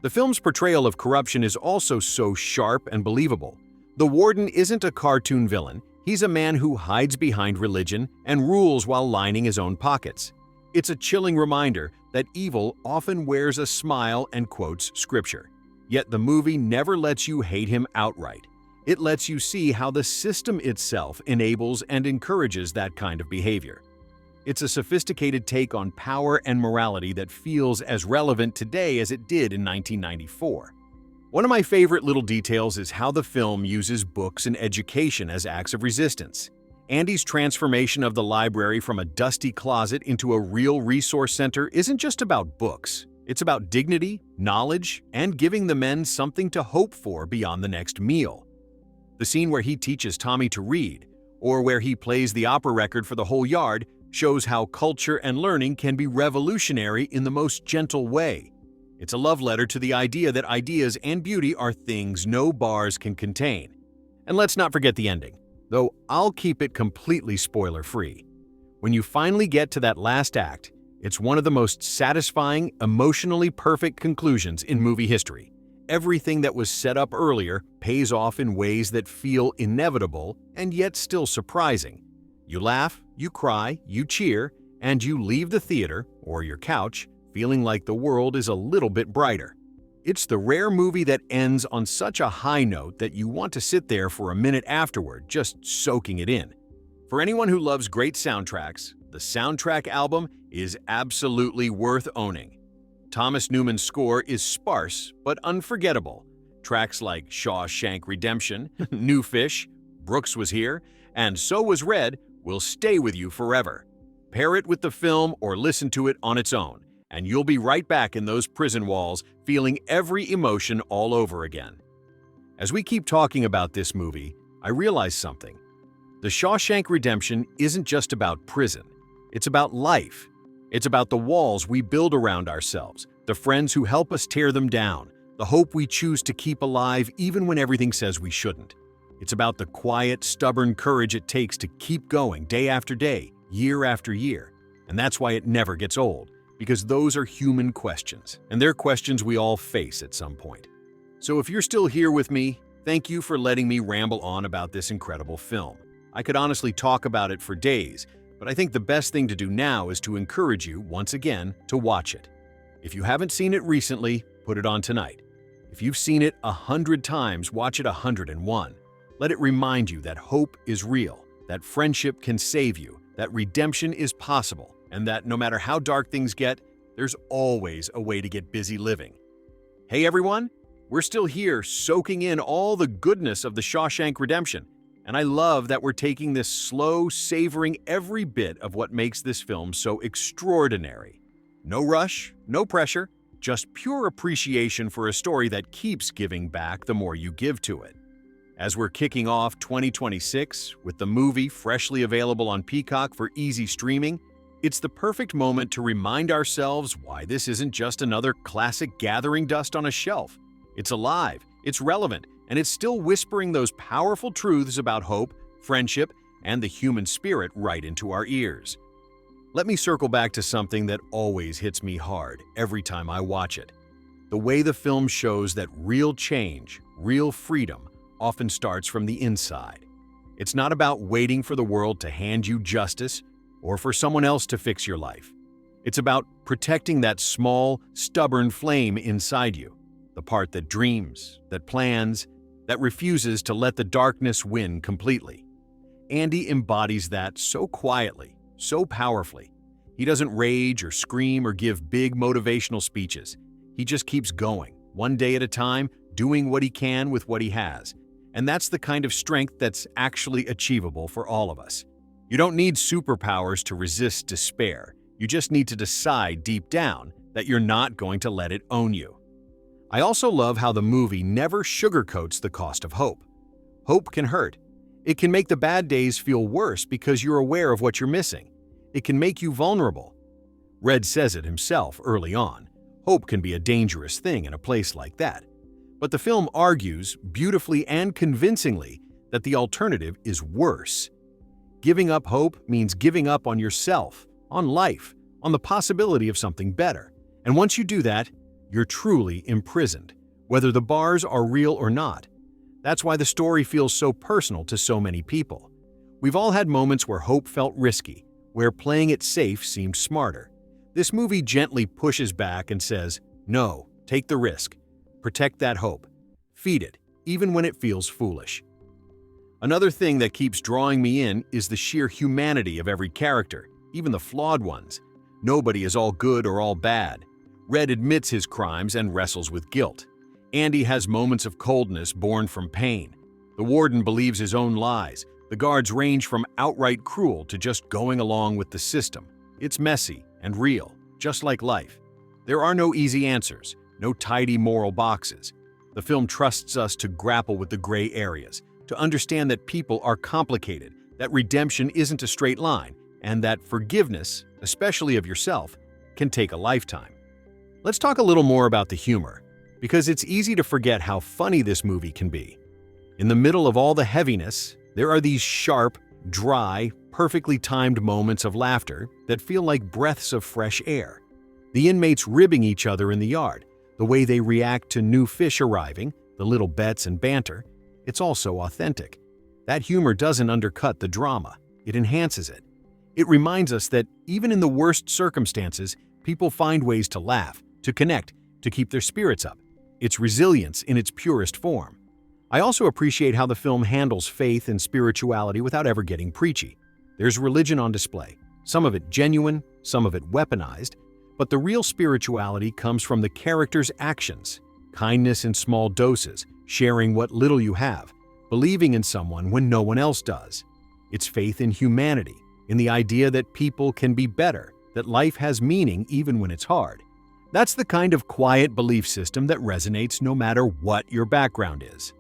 The film's portrayal of corruption is also so sharp and believable. The warden isn't a cartoon villain. He's a man who hides behind religion and rules while lining his own pockets. It's a chilling reminder that evil often wears a smile and quotes scripture. Yet the movie never lets you hate him outright. It lets you see how the system itself enables and encourages that kind of behavior. It's a sophisticated take on power and morality that feels as relevant today as it did in 1994. One of my favorite little details is how the film uses books and education as acts of resistance. Andy's transformation of the library from a dusty closet into a real resource center isn't just about books. It's about dignity, knowledge, and giving the men something to hope for beyond the next meal. The scene where he teaches Tommy to read, or where he plays the opera record for the whole yard, shows how culture and learning can be revolutionary in the most gentle way. It's a love letter to the idea that ideas and beauty are things no bars can contain. And let's not forget the ending, though I'll keep it completely spoiler-free. When you finally get to that last act, it's one of the most satisfying, emotionally perfect conclusions in movie history. Everything that was set up earlier pays off in ways that feel inevitable and yet still surprising. You laugh, you cry, you cheer, and you leave the theater, or your couch, feeling like the world is a little bit brighter. It's the rare movie that ends on such a high note that you want to sit there for a minute afterward, just soaking it in. For anyone who loves great soundtracks, the soundtrack album is absolutely worth owning. Thomas Newman's score is sparse but unforgettable. Tracks like Shawshank Redemption, New Fish, Brooks Was Here, and So Was Red will stay with you forever. Pair it with the film or listen to it on its own, and you'll be right back in those prison walls feeling every emotion all over again. As we keep talking about this movie, I realize something. The Shawshank Redemption isn't just about prison. It's about life. It's about the walls we build around ourselves, the friends who help us tear them down, the hope we choose to keep alive even when everything says we shouldn't. It's about the quiet, stubborn courage it takes to keep going day after day, year after year. And that's why it never gets old, because those are human questions, and they're questions we all face at some point. So if you're still here with me, thank you for letting me ramble on about this incredible film. I could honestly talk about it for days, but I think the best thing to do now is to encourage you, once again, to watch it. If you haven't seen it recently, put it on tonight. If you've seen it 100 times, watch it 101. Let it remind you that hope is real, that friendship can save you, that redemption is possible, and that no matter how dark things get, there's always a way to get busy living. Hey everyone, we're still here soaking in all the goodness of the Shawshank Redemption. And I love that we're taking this slow, savoring every bit of what makes this film so extraordinary. No rush, no pressure, just pure appreciation for a story that keeps giving back the more you give to it. As we're kicking off 2026 with the movie freshly available on Peacock for easy streaming, It's the perfect moment to remind ourselves why this isn't just another classic gathering dust on a shelf. It's alive, it's relevant, and it's still whispering those powerful truths about hope, friendship, and the human spirit right into our ears. Let me circle back to something that always hits me hard every time I watch it. The way the film shows that real change, real freedom, often starts from the inside. It's not about waiting for the world to hand you justice or for someone else to fix your life. It's about protecting that small, stubborn flame inside you, the part that dreams, that plans, that refuses to let the darkness win completely. Andy embodies that so quietly, so powerfully. He doesn't rage or scream or give big motivational speeches. He just keeps going, one day at a time, doing what he can with what he has. And that's the kind of strength that's actually achievable for all of us. You don't need superpowers to resist despair. You just need to decide deep down that you're not going to let it own you. I also love how the movie never sugarcoats the cost of hope. Hope can hurt. It can make the bad days feel worse because you're aware of what you're missing. It can make you vulnerable. Red says it himself early on. Hope can be a dangerous thing in a place like that. But the film argues, beautifully and convincingly, that the alternative is worse. Giving up hope means giving up on yourself, on life, on the possibility of something better. And once you do that, you're truly imprisoned, whether the bars are real or not. That's why the story feels so personal to so many people. We've all had moments where hope felt risky, where playing it safe seemed smarter. This movie gently pushes back and says, no, take the risk. Protect that hope. Feed it, even when it feels foolish. Another thing that keeps drawing me in is the sheer humanity of every character, even the flawed ones. Nobody is all good or all bad. Red admits his crimes and wrestles with guilt. Andy has moments of coldness born from pain. The warden believes his own lies. The guards range from outright cruel to just going along with the system. It's messy and real, just like life. There are no easy answers, no tidy moral boxes. The film trusts us to grapple with the gray areas, to understand that people are complicated, that redemption isn't a straight line, and that forgiveness, especially of yourself, can take a lifetime. Let's talk a little more about the humor, because it's easy to forget how funny this movie can be. In the middle of all the heaviness, there are these sharp, dry, perfectly timed moments of laughter that feel like breaths of fresh air. The inmates ribbing each other in the yard, the way they react to new fish arriving, the little bets and banter, it's all so authentic. That humor doesn't undercut the drama, it enhances it. It reminds us that even in the worst circumstances, people find ways to laugh, to connect, to keep their spirits up. It's resilience in its purest form. I also appreciate how the film handles faith and spirituality without ever getting preachy. There's religion on display, some of it genuine, some of it weaponized, but the real spirituality comes from the characters' actions, kindness in small doses, sharing what little you have, believing in someone when no one else does. It's faith in humanity, in the idea that people can be better, that life has meaning even when it's hard. That's the kind of quiet belief system that resonates no matter what your background is.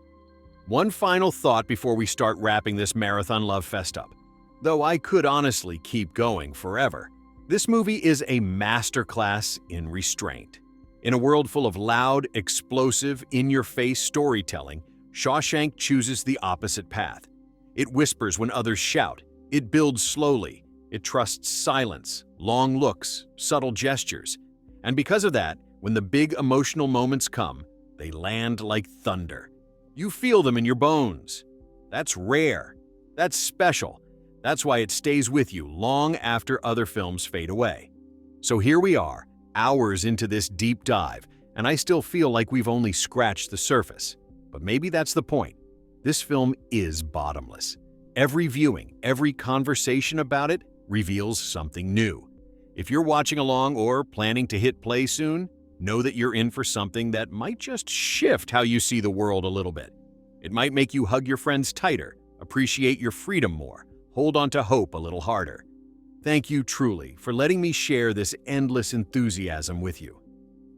One final thought before we start wrapping this marathon love fest up. Though I could honestly keep going forever. This movie is a masterclass in restraint. In a world full of loud, explosive, in-your-face storytelling, Shawshank chooses the opposite path. It whispers when others shout. It builds slowly. It trusts silence, long looks, subtle gestures. And because of that, when the big emotional moments come, they land like thunder. You feel them in your bones. That's rare. That's special. That's why it stays with you long after other films fade away. So here we are, hours into this deep dive, and I still feel like we've only scratched the surface. But maybe that's the point. This film is bottomless. Every viewing, every conversation about it reveals something new. If you're watching along or planning to hit play soon, know that you're in for something that might just shift how you see the world a little bit. It might make you hug your friends tighter, appreciate your freedom more, hold on to hope a little harder. Thank you truly for letting me share this endless enthusiasm with you.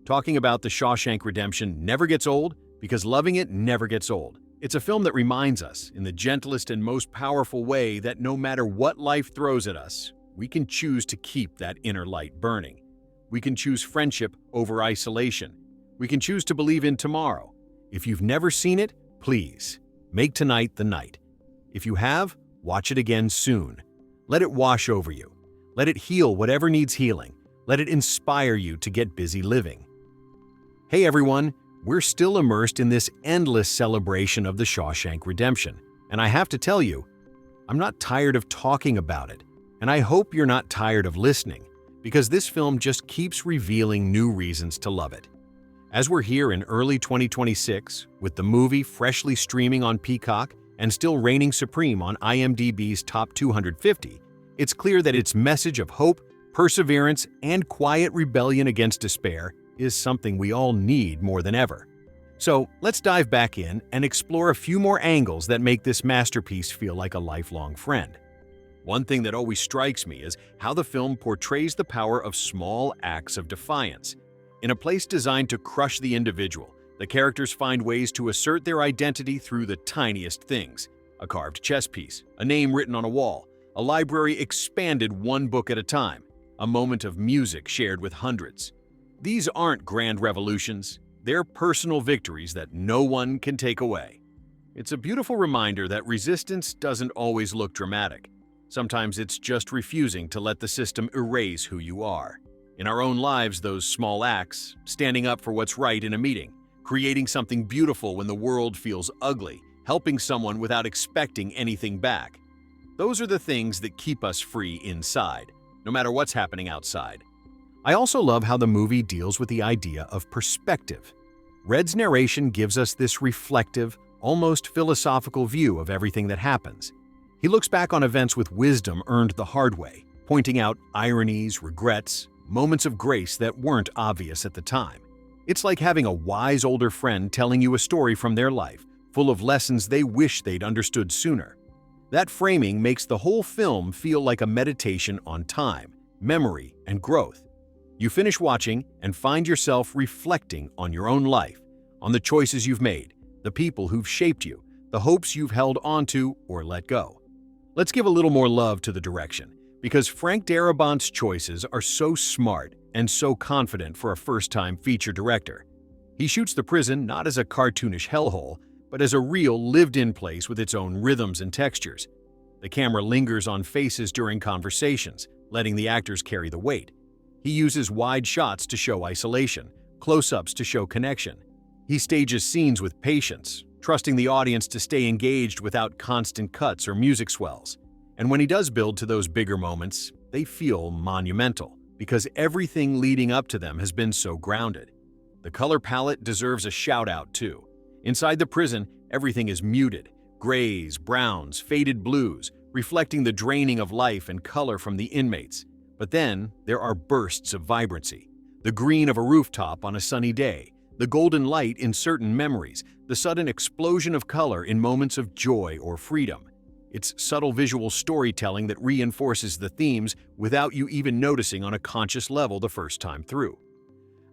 Talking about The Shawshank Redemption never gets old because loving it never gets old. It's a film that reminds us, in the gentlest and most powerful way, that no matter what life throws at us, we can choose to keep that inner light burning. We can choose friendship over isolation. We can choose to believe in tomorrow. If you've never seen it, please, make tonight the night. If you have, watch it again soon. Let it wash over you. Let it heal whatever needs healing. Let it inspire you to get busy living. Hey everyone, we're still immersed in this endless celebration of the Shawshank Redemption. And I have to tell you, I'm not tired of talking about it. And I hope you're not tired of listening, because this film just keeps revealing new reasons to love it. As we're here in early 2026, with the movie freshly streaming on Peacock and still reigning supreme on IMDb's top 250, it's clear that its message of hope, perseverance, and quiet rebellion against despair is something we all need more than ever. So let's dive back in and explore a few more angles that make this masterpiece feel like a lifelong friend. One thing that always strikes me is how the film portrays the power of small acts of defiance. In a place designed to crush the individual, the characters find ways to assert their identity through the tiniest things. A carved chess piece, a name written on a wall, a library expanded one book at a time, a moment of music shared with hundreds. These aren't grand revolutions, they're personal victories that no one can take away. It's a beautiful reminder that resistance doesn't always look dramatic. Sometimes it's just refusing to let the system erase who you are. In our own lives, those small acts, standing up for what's right in a meeting, creating something beautiful when the world feels ugly, helping someone without expecting anything back. Those are the things that keep us free inside, no matter what's happening outside. I also love how the movie deals with the idea of perspective. Red's narration gives us this reflective, almost philosophical view of everything that happens. He looks back on events with wisdom earned the hard way, pointing out ironies, regrets, moments of grace that weren't obvious at the time. It's like having a wise older friend telling you a story from their life, full of lessons they wish they'd understood sooner. That framing makes the whole film feel like a meditation on time, memory, and growth. You finish watching and find yourself reflecting on your own life, on the choices you've made, the people who've shaped you, the hopes you've held onto or let go. Let's give a little more love to the direction, because Frank Darabont's choices are so smart and so confident for a first-time feature director. He shoots the prison not as a cartoonish hellhole, but as a real, lived-in place with its own rhythms and textures. The camera lingers on faces during conversations, letting the actors carry the weight. He uses wide shots to show isolation, close-ups to show connection. He stages scenes with patience, trusting the audience to stay engaged without constant cuts or music swells. And when he does build to those bigger moments, they feel monumental, because everything leading up to them has been so grounded. The color palette deserves a shout-out too. Inside the prison, everything is muted, grays, browns, faded blues, reflecting the draining of life and color from the inmates. But then, there are bursts of vibrancy. The green of a rooftop on a sunny day, the golden light in certain memories, the sudden explosion of color in moments of joy or freedom. It's subtle visual storytelling that reinforces the themes without you even noticing on a conscious level the first time through.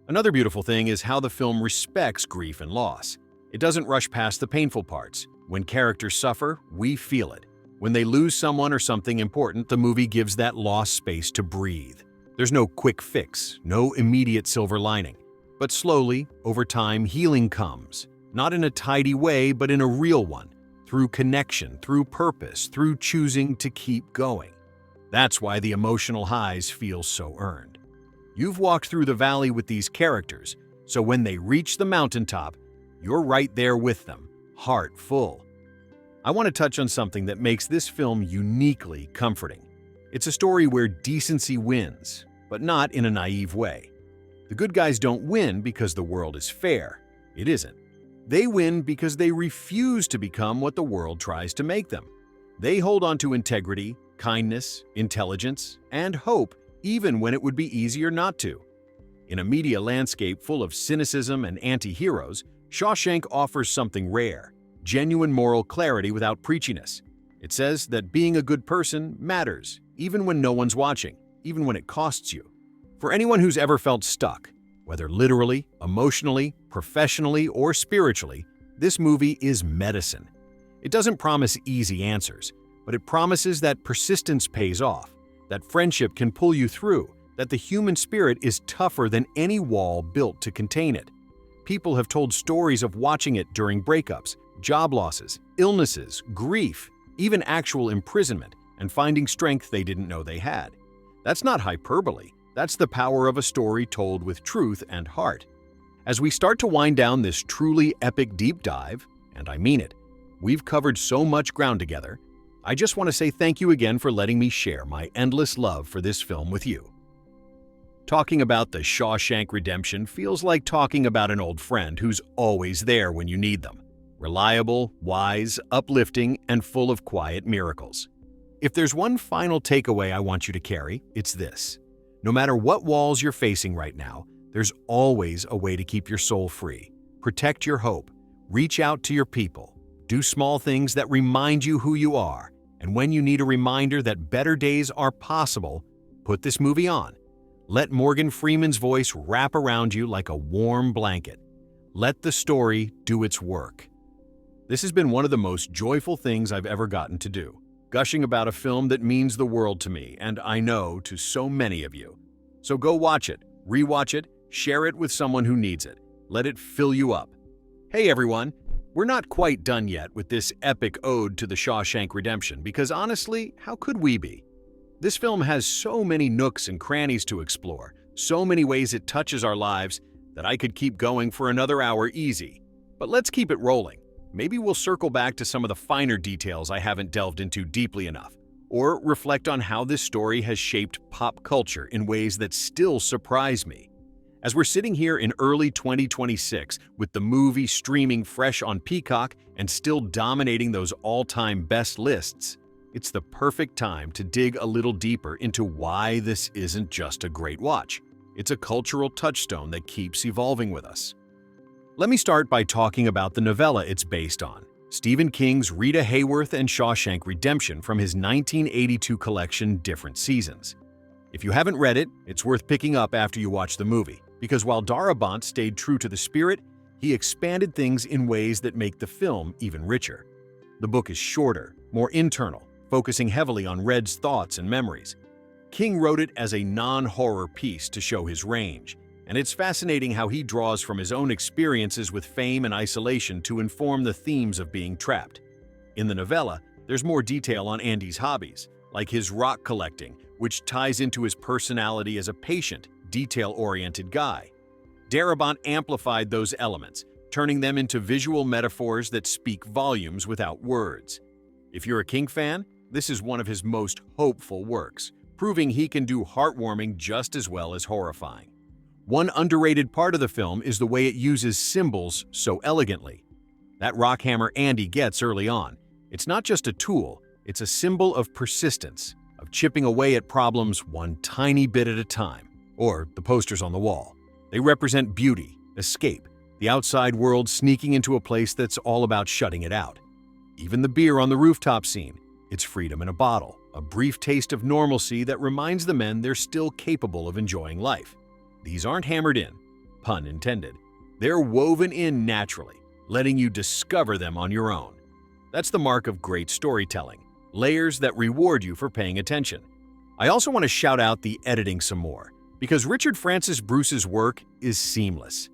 Another beautiful thing is how the film respects grief and loss. It doesn't rush past the painful parts. When characters suffer, we feel it. When they lose someone or something important, the movie gives that loss space to breathe. There's no quick fix, no immediate silver lining. But slowly, over time, healing comes. Not in a tidy way, but in a real one. Through connection, through purpose, through choosing to keep going. That's why the emotional highs feel so earned. You've walked through the valley with these characters, so when they reach the mountaintop, you're right there with them, heart full. I want to touch on something that makes this film uniquely comforting. It's a story where decency wins, but not in a naive way. The good guys don't win because the world is fair. It isn't. They win because they refuse to become what the world tries to make them. They hold on to integrity, kindness, intelligence, and hope, even when it would be easier not to. In a media landscape full of cynicism and anti-heroes, Shawshank offers something rare, genuine moral clarity without preachiness. It says that being a good person matters, even when no one's watching, even when it costs you. For anyone who's ever felt stuck, whether literally, emotionally, professionally, or spiritually, this movie is medicine. It doesn't promise easy answers, but it promises that persistence pays off, that friendship can pull you through, that the human spirit is tougher than any wall built to contain it. People have told stories of watching it during breakups, job losses, illnesses, grief, even actual imprisonment, and finding strength they didn't know they had. That's not hyperbole. That's the power of a story told with truth and heart. As we start to wind down this truly epic deep dive, and I mean it, we've covered so much ground together, I just want to say thank you again for letting me share my endless love for this film with you. Talking about the Shawshank Redemption feels like talking about an old friend who's always there when you need them. Reliable, wise, uplifting, and full of quiet miracles. If there's one final takeaway I want you to carry, it's this. No matter what walls you're facing right now, there's always a way to keep your soul free. Protect your hope. Reach out to your people. Do small things that remind you who you are. And when you need a reminder that better days are possible, put this movie on. Let Morgan Freeman's voice wrap around you like a warm blanket. Let the story do its work. This has been one of the most joyful things I've ever gotten to do, gushing about a film that means the world to me, and I know to so many of you. So go watch it, rewatch it, share it with someone who needs it. Let it fill you up. Hey everyone, we're not quite done yet with this epic ode to the Shawshank Redemption because honestly, how could we be? This film has so many nooks and crannies to explore, so many ways it touches our lives that I could keep going for another hour easy. But let's keep it rolling. Maybe we'll circle back to some of the finer details I haven't delved into deeply enough, or reflect on how this story has shaped pop culture in ways that still surprise me. As we're sitting here in early 2026 with the movie streaming fresh on Peacock and still dominating those all-time best lists, it's the perfect time to dig a little deeper into why this isn't just a great watch. It's a cultural touchstone that keeps evolving with us. Let me start by talking about the novella it's based on, Stephen King's Rita Hayworth and Shawshank Redemption from his 1982 collection Different Seasons. If you haven't read it, it's worth picking up after you watch the movie, because while Darabont stayed true to the spirit, he expanded things in ways that make the film even richer. The book is shorter, more internal, focusing heavily on Red's thoughts and memories. King wrote it as a non-horror piece to show his range, and it's fascinating how he draws from his own experiences with fame and isolation to inform the themes of being trapped. In the novella, there's more detail on Andy's hobbies, like his rock collecting, which ties into his personality as a patient, detail-oriented guy. Darabont amplified those elements, turning them into visual metaphors that speak volumes without words. If you're a King fan, this is one of his most hopeful works, proving he can do heartwarming just as well as horrifying. One underrated part of the film is the way it uses symbols so elegantly. That rock hammer Andy gets early on. It's not just a tool, it's a symbol of persistence, of chipping away at problems one tiny bit at a time. Or the posters on the wall. They represent beauty, escape, the outside world sneaking into a place that's all about shutting it out. Even the beer on the rooftop scene, it's freedom in a bottle, a brief taste of normalcy that reminds the men they're still capable of enjoying life. These aren't hammered in, pun intended. They're woven in naturally, letting you discover them on your own. That's the mark of great storytelling, layers that reward you for paying attention. I also want to shout out the editing some more, because Richard Francis Bruce's work is seamless.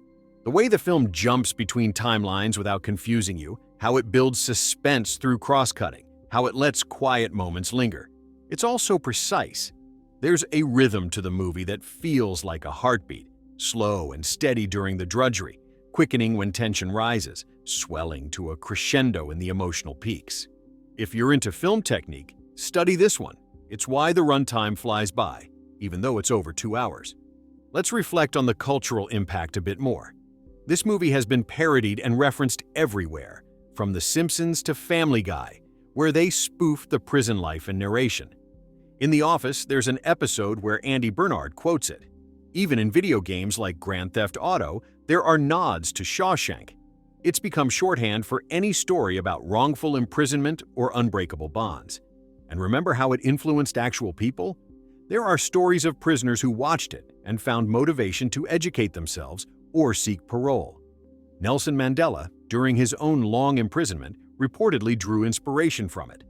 The way the film jumps between timelines without confusing you, how it builds suspense through cross-cutting, how it lets quiet moments linger. It's all so precise. There's a rhythm to the movie that feels like a heartbeat, slow and steady during the drudgery, quickening when tension rises, swelling to a crescendo in the emotional peaks. If you're into film technique, study this one. It's why the runtime flies by, even though it's over 2 hours. Let's reflect on the cultural impact a bit more. This movie has been parodied and referenced everywhere, from The Simpsons to Family Guy, where they spoof the prison life and narration. In The Office, there's an episode where Andy Bernard quotes it. Even in video games like Grand Theft Auto, there are nods to Shawshank. It's become shorthand for any story about wrongful imprisonment or unbreakable bonds. And remember how it influenced actual people? There are stories of prisoners who watched it and found motivation to educate themselves or seek parole. Nelson Mandela, during his own long imprisonment, reportedly drew inspiration from it.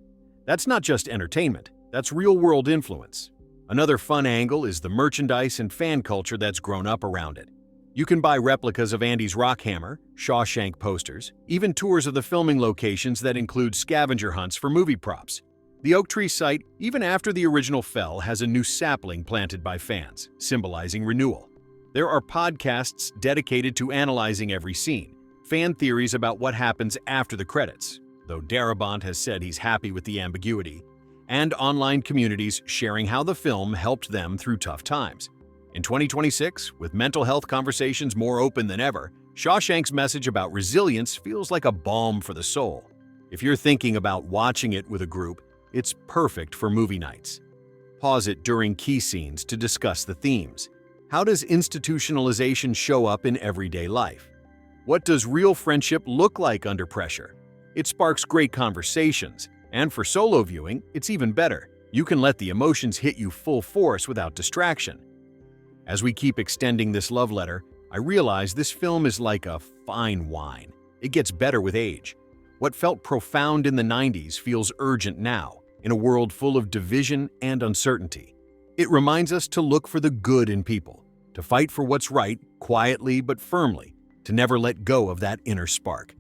That's not just entertainment, that's real-world influence. Another fun angle is the merchandise and fan culture that's grown up around it. You can buy replicas of Andy's rock hammer, Shawshank posters, even tours of the filming locations that include scavenger hunts for movie props. The oak tree site, even after the original fell, has a new sapling planted by fans, symbolizing renewal. There are podcasts dedicated to analyzing every scene, fan theories about what happens after the credits, though Darabont has said he's happy with the ambiguity, and online communities sharing how the film helped them through tough times. In 2026, with mental health conversations more open than ever, Shawshank's message about resilience feels like a balm for the soul. If you're thinking about watching it with a group, it's perfect for movie nights. Pause it during key scenes to discuss the themes. How does institutionalization show up in everyday life? What does real friendship look like under pressure? It sparks great conversations, and for solo viewing, it's even better. You can let the emotions hit you full force without distraction. As we keep extending this love letter, I realize this film is like a fine wine. It gets better with age. What felt profound in the 90s feels urgent now, in a world full of division and uncertainty. It reminds us to look for the good in people, to fight for what's right, quietly but firmly, to never let go of that inner spark.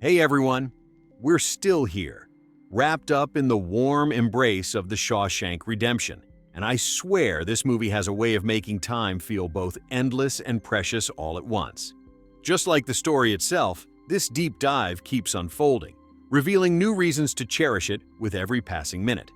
Hey everyone, we're still here, wrapped up in the warm embrace of the Shawshank Redemption, and I swear this movie has a way of making time feel both endless and precious all at once. Just like the story itself, this deep dive keeps unfolding, revealing new reasons to cherish it with every passing minute.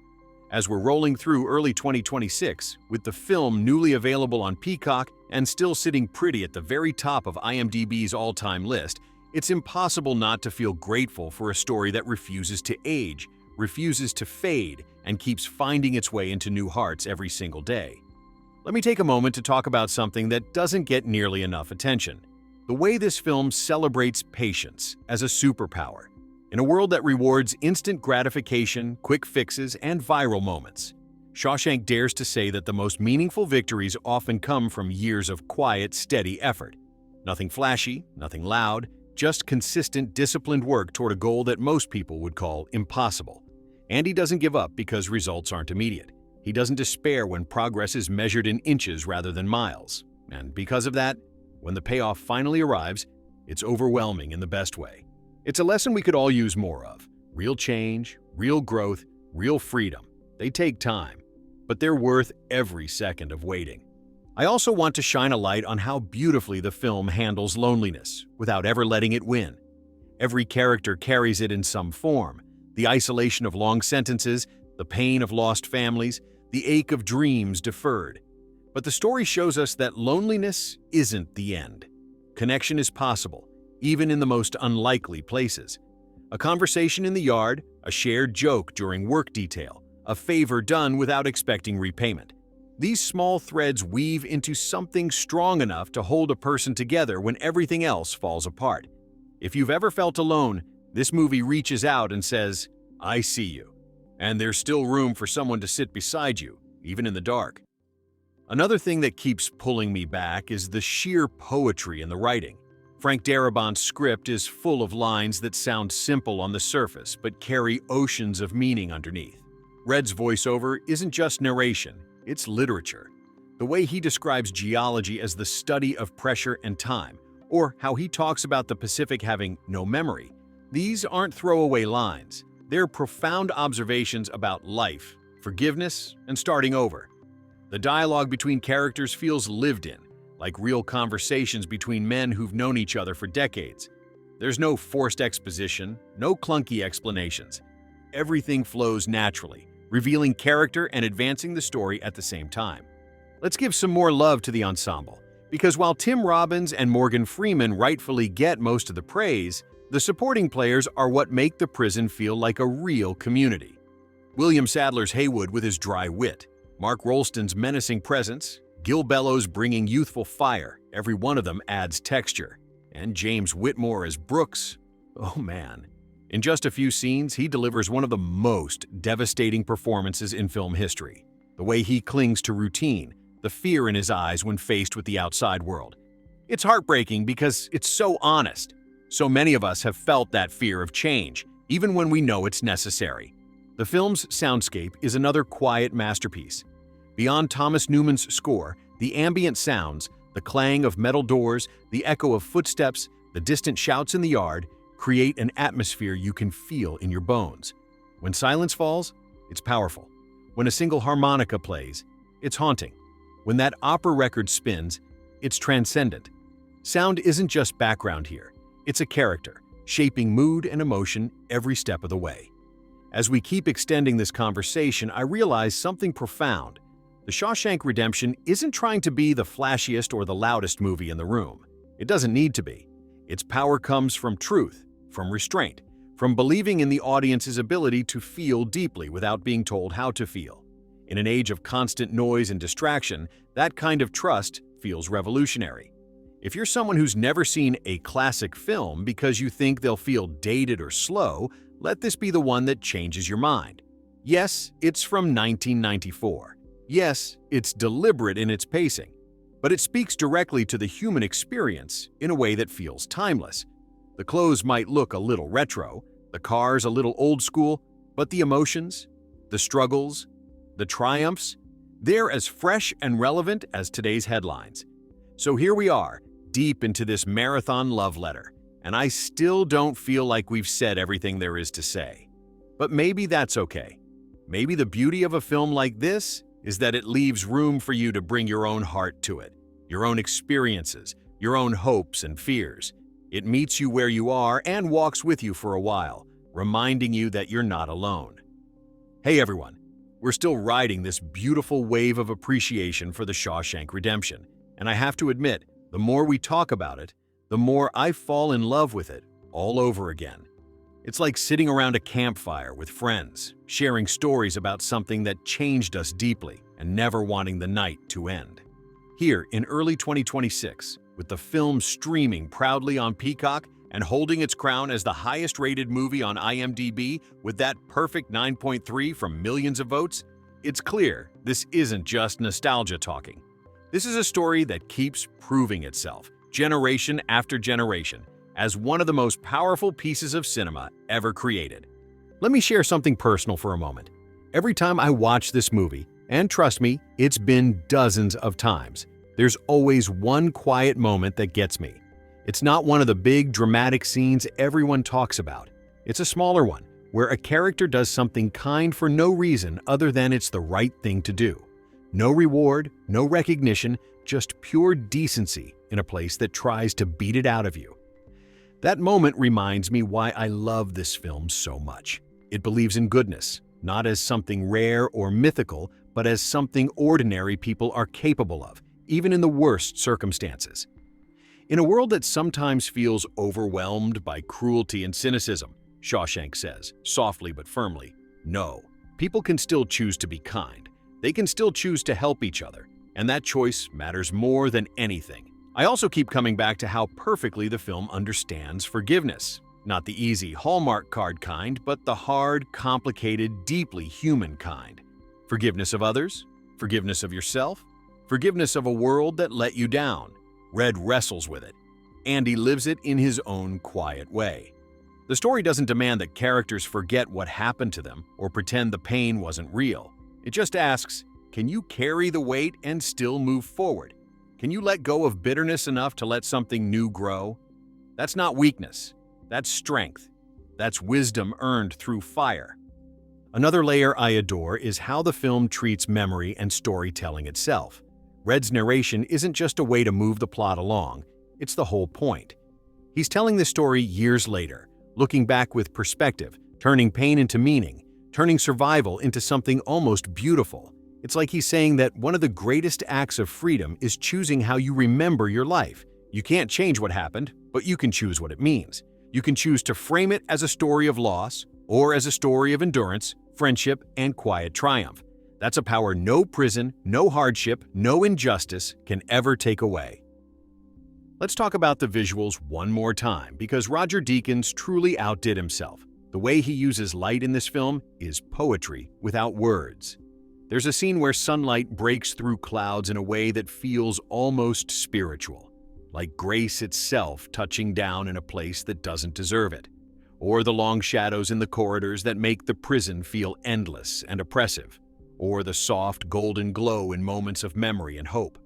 As we're rolling through early 2026, with the film newly available on Peacock and still sitting pretty at the very top of IMDb's all-time list, it's impossible not to feel grateful for a story that refuses to age, refuses to fade, and keeps finding its way into new hearts every single day. Let me take a moment to talk about something that doesn't get nearly enough attention: the way this film celebrates patience as a superpower. In a world that rewards instant gratification, quick fixes, and viral moments, Shawshank dares to say that the most meaningful victories often come from years of quiet, steady effort. Nothing flashy, nothing loud, just consistent, disciplined work toward a goal that most people would call impossible. Andy doesn't give up because results aren't immediate. He doesn't despair when progress is measured in inches rather than miles. And because of that, when the payoff finally arrives, it's overwhelming in the best way. It's a lesson we could all use more of. Real change, real growth, real freedom. They take time, but they're worth every second of waiting. I also want to shine a light on how beautifully the film handles loneliness without ever letting it win. Every character carries it in some form: the isolation of long sentences, the pain of lost families, the ache of dreams deferred. But the story shows us that loneliness isn't the end. Connection is possible, even in the most unlikely places. A conversation in the yard, a shared joke during work detail, a favor done without expecting repayment. These small threads weave into something strong enough to hold a person together when everything else falls apart. If you've ever felt alone, this movie reaches out and says, "I see you." And there's still room for someone to sit beside you, even in the dark. Another thing that keeps pulling me back is the sheer poetry in the writing. Frank Darabont's script is full of lines that sound simple on the surface but carry oceans of meaning underneath. Red's voiceover isn't just narration, it's literature. The way he describes geology as the study of pressure and time, or how he talks about the Pacific having no memory, these aren't throwaway lines. They're profound observations about life, forgiveness, and starting over. The dialogue between characters feels lived in, like real conversations between men who've known each other for decades. There's no forced exposition, no clunky explanations. Everything flows naturally, revealing character and advancing the story at the same time. Let's give some more love to the ensemble, because while Tim Robbins and Morgan Freeman rightfully get most of the praise, the supporting players are what make the prison feel like a real community. William Sadler's Haywood with his dry wit, Mark Rolston's menacing presence, Gil Bellows bringing youthful fire, every one of them adds texture. And James Whitmore as Brooks, oh man. In just a few scenes, he delivers one of the most devastating performances in film history. The way he clings to routine, the fear in his eyes when faced with the outside world. It's heartbreaking because it's so honest. So many of us have felt that fear of change, even when we know it's necessary. The film's soundscape is another quiet masterpiece. Beyond Thomas Newman's score, the ambient sounds, the clang of metal doors, the echo of footsteps, the distant shouts in the yard, create an atmosphere you can feel in your bones. When silence falls, it's powerful. When a single harmonica plays, it's haunting. When that opera record spins, it's transcendent. Sound isn't just background here. It's a character, shaping mood and emotion every step of the way. As we keep extending this conversation, I realize something profound. The Shawshank Redemption isn't trying to be the flashiest or the loudest movie in the room. It doesn't need to be. Its power comes from truth, from restraint, from believing in the audience's ability to feel deeply without being told how to feel. In an age of constant noise and distraction, that kind of trust feels revolutionary. If you're someone who's never seen a classic film because you think they'll feel dated or slow, let this be the one that changes your mind. Yes, it's from 1994. Yes, it's deliberate in its pacing, but it speaks directly to the human experience in a way that feels timeless. The clothes might look a little retro, the cars a little old school, but the emotions, the struggles, the triumphs, they're as fresh and relevant as today's headlines. So here we are, deep into this marathon love letter, and I still don't feel like we've said everything there is to say. But maybe that's okay. Maybe the beauty of a film like this is that it leaves room for you to bring your own heart to it, your own experiences, your own hopes and fears. It meets you where you are and walks with you for a while, reminding you that you're not alone. Hey everyone, we're still riding this beautiful wave of appreciation for the Shawshank Redemption, and I have to admit, the more we talk about it, the more I fall in love with it all over again. It's like sitting around a campfire with friends, sharing stories about something that changed us deeply and never wanting the night to end. Here in early 2026, with the film streaming proudly on Peacock and holding its crown as the highest-rated movie on IMDb with that perfect 9.3 from millions of votes, it's clear this isn't just nostalgia talking. This is a story that keeps proving itself, generation after generation, as one of the most powerful pieces of cinema ever created. Let me share something personal for a moment. Every time I watch this movie, and trust me, it's been dozens of times, there's always one quiet moment that gets me. It's not one of the big, dramatic scenes everyone talks about. It's a smaller one, where a character does something kind for no reason other than it's the right thing to do. No reward, no recognition, just pure decency in a place that tries to beat it out of you. That moment reminds me why I love this film so much. It believes in goodness, not as something rare or mythical, but as something ordinary people are capable of, even in the worst circumstances. In a world that sometimes feels overwhelmed by cruelty and cynicism, Shawshank says, softly but firmly, no, people can still choose to be kind. They can still choose to help each other, and that choice matters more than anything. I also keep coming back to how perfectly the film understands forgiveness. Not the easy Hallmark card kind, but the hard, complicated, deeply human kind. Forgiveness of others, forgiveness of yourself, forgiveness of a world that let you down. Red wrestles with it. Andy lives it in his own quiet way. The story doesn't demand that characters forget what happened to them or pretend the pain wasn't real. It just asks, can you carry the weight and still move forward? Can you let go of bitterness enough to let something new grow? That's not weakness. That's strength. That's wisdom earned through fire. Another layer I adore is how the film treats memory and storytelling itself. Red's narration isn't just a way to move the plot along, it's the whole point. He's telling this story years later, looking back with perspective, turning pain into meaning, turning survival into something almost beautiful. It's like he's saying that one of the greatest acts of freedom is choosing how you remember your life. You can't change what happened, but you can choose what it means. You can choose to frame it as a story of loss or as a story of endurance, friendship, and quiet triumph. That's a power no prison, no hardship, no injustice can ever take away. Let's talk about the visuals one more time, because Roger Deakins truly outdid himself. The way he uses light in this film is poetry without words. There's a scene where sunlight breaks through clouds in a way that feels almost spiritual, like grace itself touching down in a place that doesn't deserve it, or the long shadows in the corridors that make the prison feel endless and oppressive, or the soft golden glow in moments of memory and hope.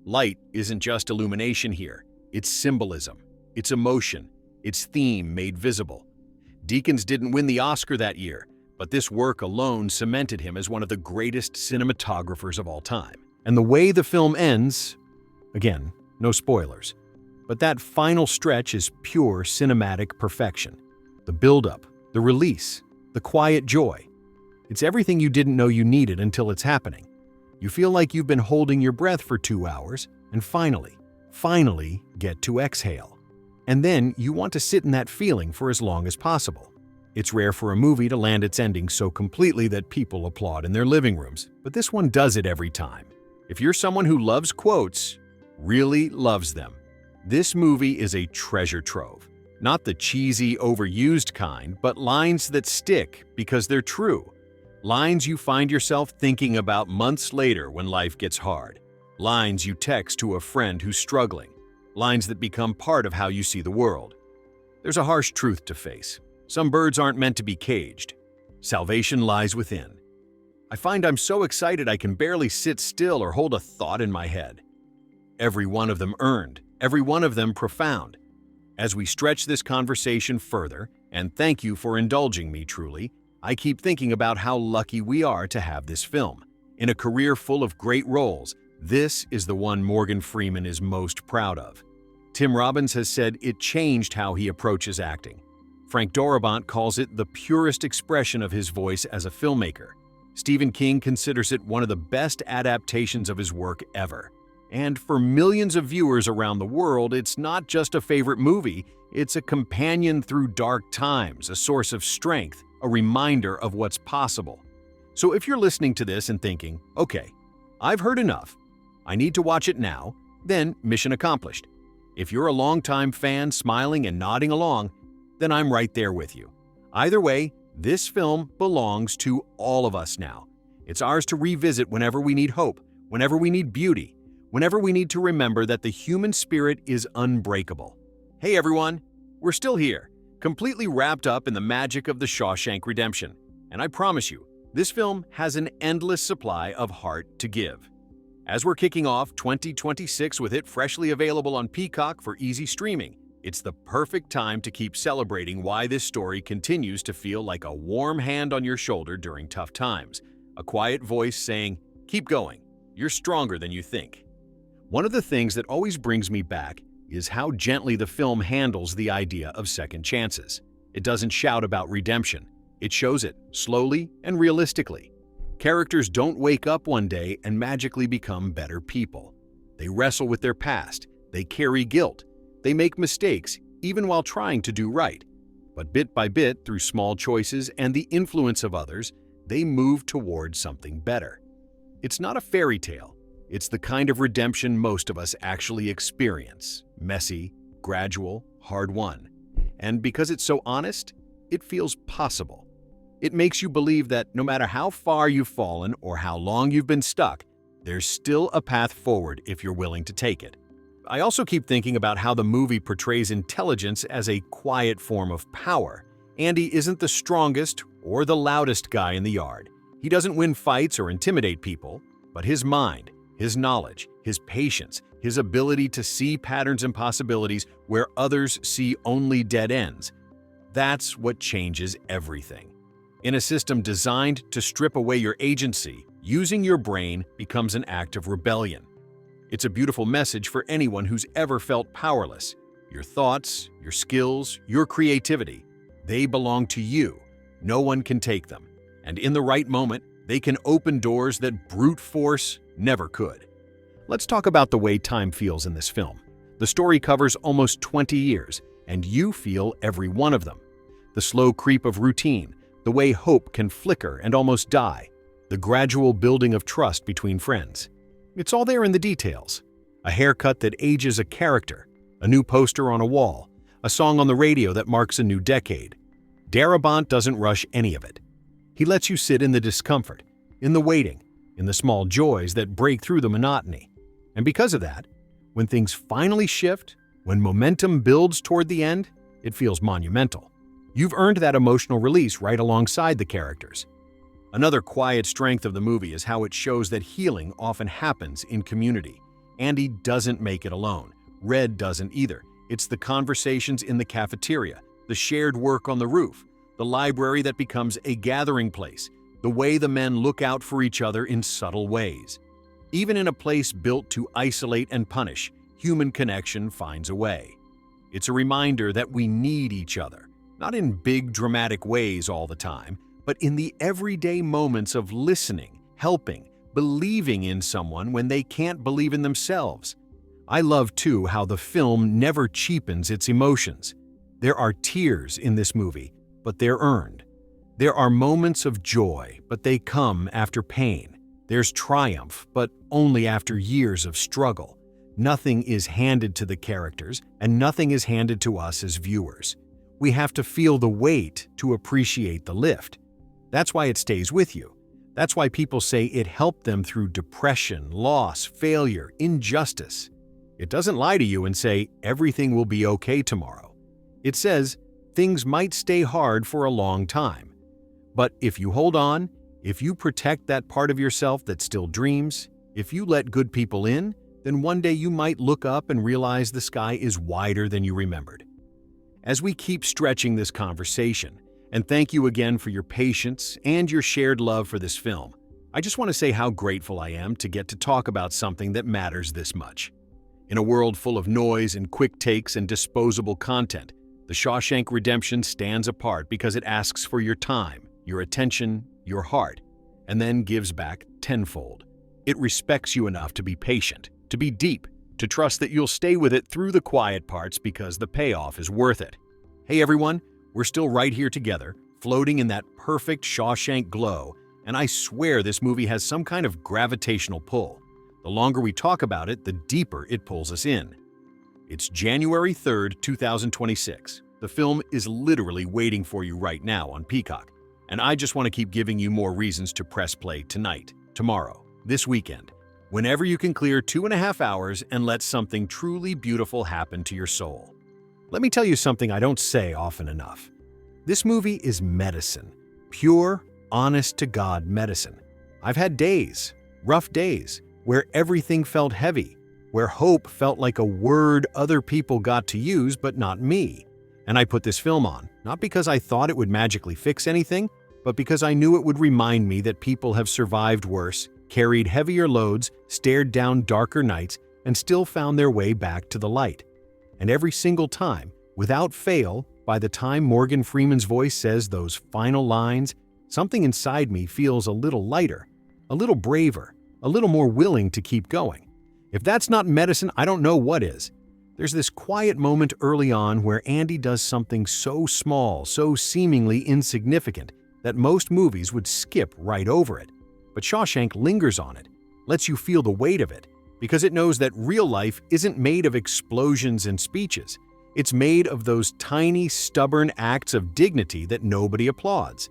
Light isn't just illumination here, it's symbolism, it's emotion, it's theme made visible. Deakins didn't win the Oscar that year, but this work alone cemented him as one of the greatest cinematographers of all time. And the way the film ends, again, no spoilers, but that final stretch is pure cinematic perfection. The buildup, the release, the quiet joy. It's everything you didn't know you needed until it's happening. You feel like you've been holding your breath for 2 hours and finally get to exhale. And then you want to sit in that feeling for as long as possible. It's rare for a movie to land its ending so completely that people applaud in their living rooms, but this one does it every time. If you're someone who loves quotes, really loves them, this movie is a treasure trove. Not the cheesy, overused kind, but lines that stick because they're true. Lines you find yourself thinking about months later when life gets hard. Lines you text to a friend who's struggling. Lines that become part of how you see the world. There's a harsh truth to face. Some birds aren't meant to be caged. Salvation lies within. I find I'm so excited I can barely sit still or hold a thought in my head. Every one of them earned, every one of them profound. As we stretch this conversation further, and thank you for indulging me truly, I keep thinking about how lucky we are to have this film. In a career full of great roles, this is the one Morgan Freeman is most proud of. Tim Robbins has said it changed how he approaches acting. Frank Darabont calls it the purest expression of his voice as a filmmaker. Stephen King considers it one of the best adaptations of his work ever. And for millions of viewers around the world, it's not just a favorite movie, it's a companion through dark times, a source of strength, a reminder of what's possible. So if you're listening to this and thinking, okay, I've heard enough, I need to watch it now, then mission accomplished. If you're a longtime fan smiling and nodding along, then I'm right there with you. Either way, this film belongs to all of us now. It's ours to revisit whenever we need hope, whenever we need beauty, whenever we need to remember that the human spirit is unbreakable. Hey everyone, we're still here, completely wrapped up in the magic of the Shawshank Redemption. And I promise you, this film has an endless supply of heart to give. As we're kicking off 2026 with it freshly available on Peacock for easy streaming, it's the perfect time to keep celebrating why this story continues to feel like a warm hand on your shoulder during tough times. A quiet voice saying, keep going, you're stronger than you think. One of the things that always brings me back is how gently the film handles the idea of second chances. It doesn't shout about redemption. It shows it slowly and realistically. Characters don't wake up one day and magically become better people. They wrestle with their past. They carry guilt. They make mistakes, even while trying to do right. But bit by bit, through small choices and the influence of others, they move towards something better. It's not a fairy tale. It's the kind of redemption most of us actually experience. Messy, gradual, hard-won. And because it's so honest, it feels possible. It makes you believe that no matter how far you've fallen or how long you've been stuck, there's still a path forward if you're willing to take it. I also keep thinking about how the movie portrays intelligence as a quiet form of power. Andy isn't the strongest or the loudest guy in the yard. He doesn't win fights or intimidate people, but his mind, his knowledge, his patience, his ability to see patterns and possibilities where others see only dead ends. That's what changes everything. In a system designed to strip away your agency, using your brain becomes an act of rebellion. It's a beautiful message for anyone who's ever felt powerless. Your thoughts, your skills, your creativity, they belong to you. No one can take them. And in the right moment, they can open doors that brute force never could. Let's talk about the way time feels in this film. The story covers almost 20 years, and you feel every one of them. The slow creep of routine, the way hope can flicker and almost die, the gradual building of trust between friends. It's all there in the details. A haircut that ages a character, a new poster on a wall, a song on the radio that marks a new decade. Darabont doesn't rush any of it. He lets you sit in the discomfort, in the waiting, in the small joys that break through the monotony. And because of that, when things finally shift, when momentum builds toward the end, it feels monumental. You've earned that emotional release right alongside the characters. Another quiet strength of the movie is how it shows that healing often happens in community. Andy doesn't make it alone. Red doesn't either. It's the conversations in the cafeteria, the shared work on the roof, the library that becomes a gathering place, the way the men look out for each other in subtle ways. Even in a place built to isolate and punish, human connection finds a way. It's a reminder that we need each other, not in big dramatic ways all the time, but in the everyday moments of listening, helping, believing in someone when they can't believe in themselves. I love, too, how the film never cheapens its emotions. There are tears in this movie, but they're earned. There are moments of joy, but they come after pain. There's triumph, but only after years of struggle. Nothing is handed to the characters, and nothing is handed to us as viewers. We have to feel the weight to appreciate the lift. That's why it stays with you. That's why people say it helped them through depression, loss, failure, injustice. It doesn't lie to you and say, everything will be okay tomorrow. It says, things might stay hard for a long time. But if you hold on, if you protect that part of yourself that still dreams, if you let good people in, then one day you might look up and realize the sky is wider than you remembered. As we keep stretching this conversation, and thank you again for your patience and your shared love for this film, I just want to say how grateful I am to get to talk about something that matters this much. In a world full of noise and quick takes and disposable content, The Shawshank Redemption stands apart because it asks for your time, your attention, your heart, and then gives back tenfold. It respects you enough to be patient, to be deep, to trust that you'll stay with it through the quiet parts because the payoff is worth it. Hey everyone, we're still right here together, floating in that perfect Shawshank glow, and I swear this movie has some kind of gravitational pull. The longer we talk about it, the deeper it pulls us in. It's January 3rd, 2026. The film is literally waiting for you right now on Peacock, and I just want to keep giving you more reasons to press play tonight, tomorrow, this weekend, whenever you can clear 2.5 hours and let something truly beautiful happen to your soul. Let me tell you something I don't say often enough. This movie is medicine, pure, honest-to-God medicine. I've had days, rough days, where everything felt heavy, where hope felt like a word other people got to use but not me. And I put this film on, not because I thought it would magically fix anything, but because I knew it would remind me that people have survived worse, carried heavier loads, stared down darker nights, and still found their way back to the light. And every single time, without fail, by the time Morgan Freeman's voice says those final lines, something inside me feels a little lighter, a little braver, a little more willing to keep going. If that's not medicine, I don't know what is. There's this quiet moment early on where Andy does something so small, so seemingly insignificant, that most movies would skip right over it. But Shawshank lingers on it, lets you feel the weight of it, because it knows that real life isn't made of explosions and speeches. It's made of those tiny, stubborn acts of dignity that nobody applauds.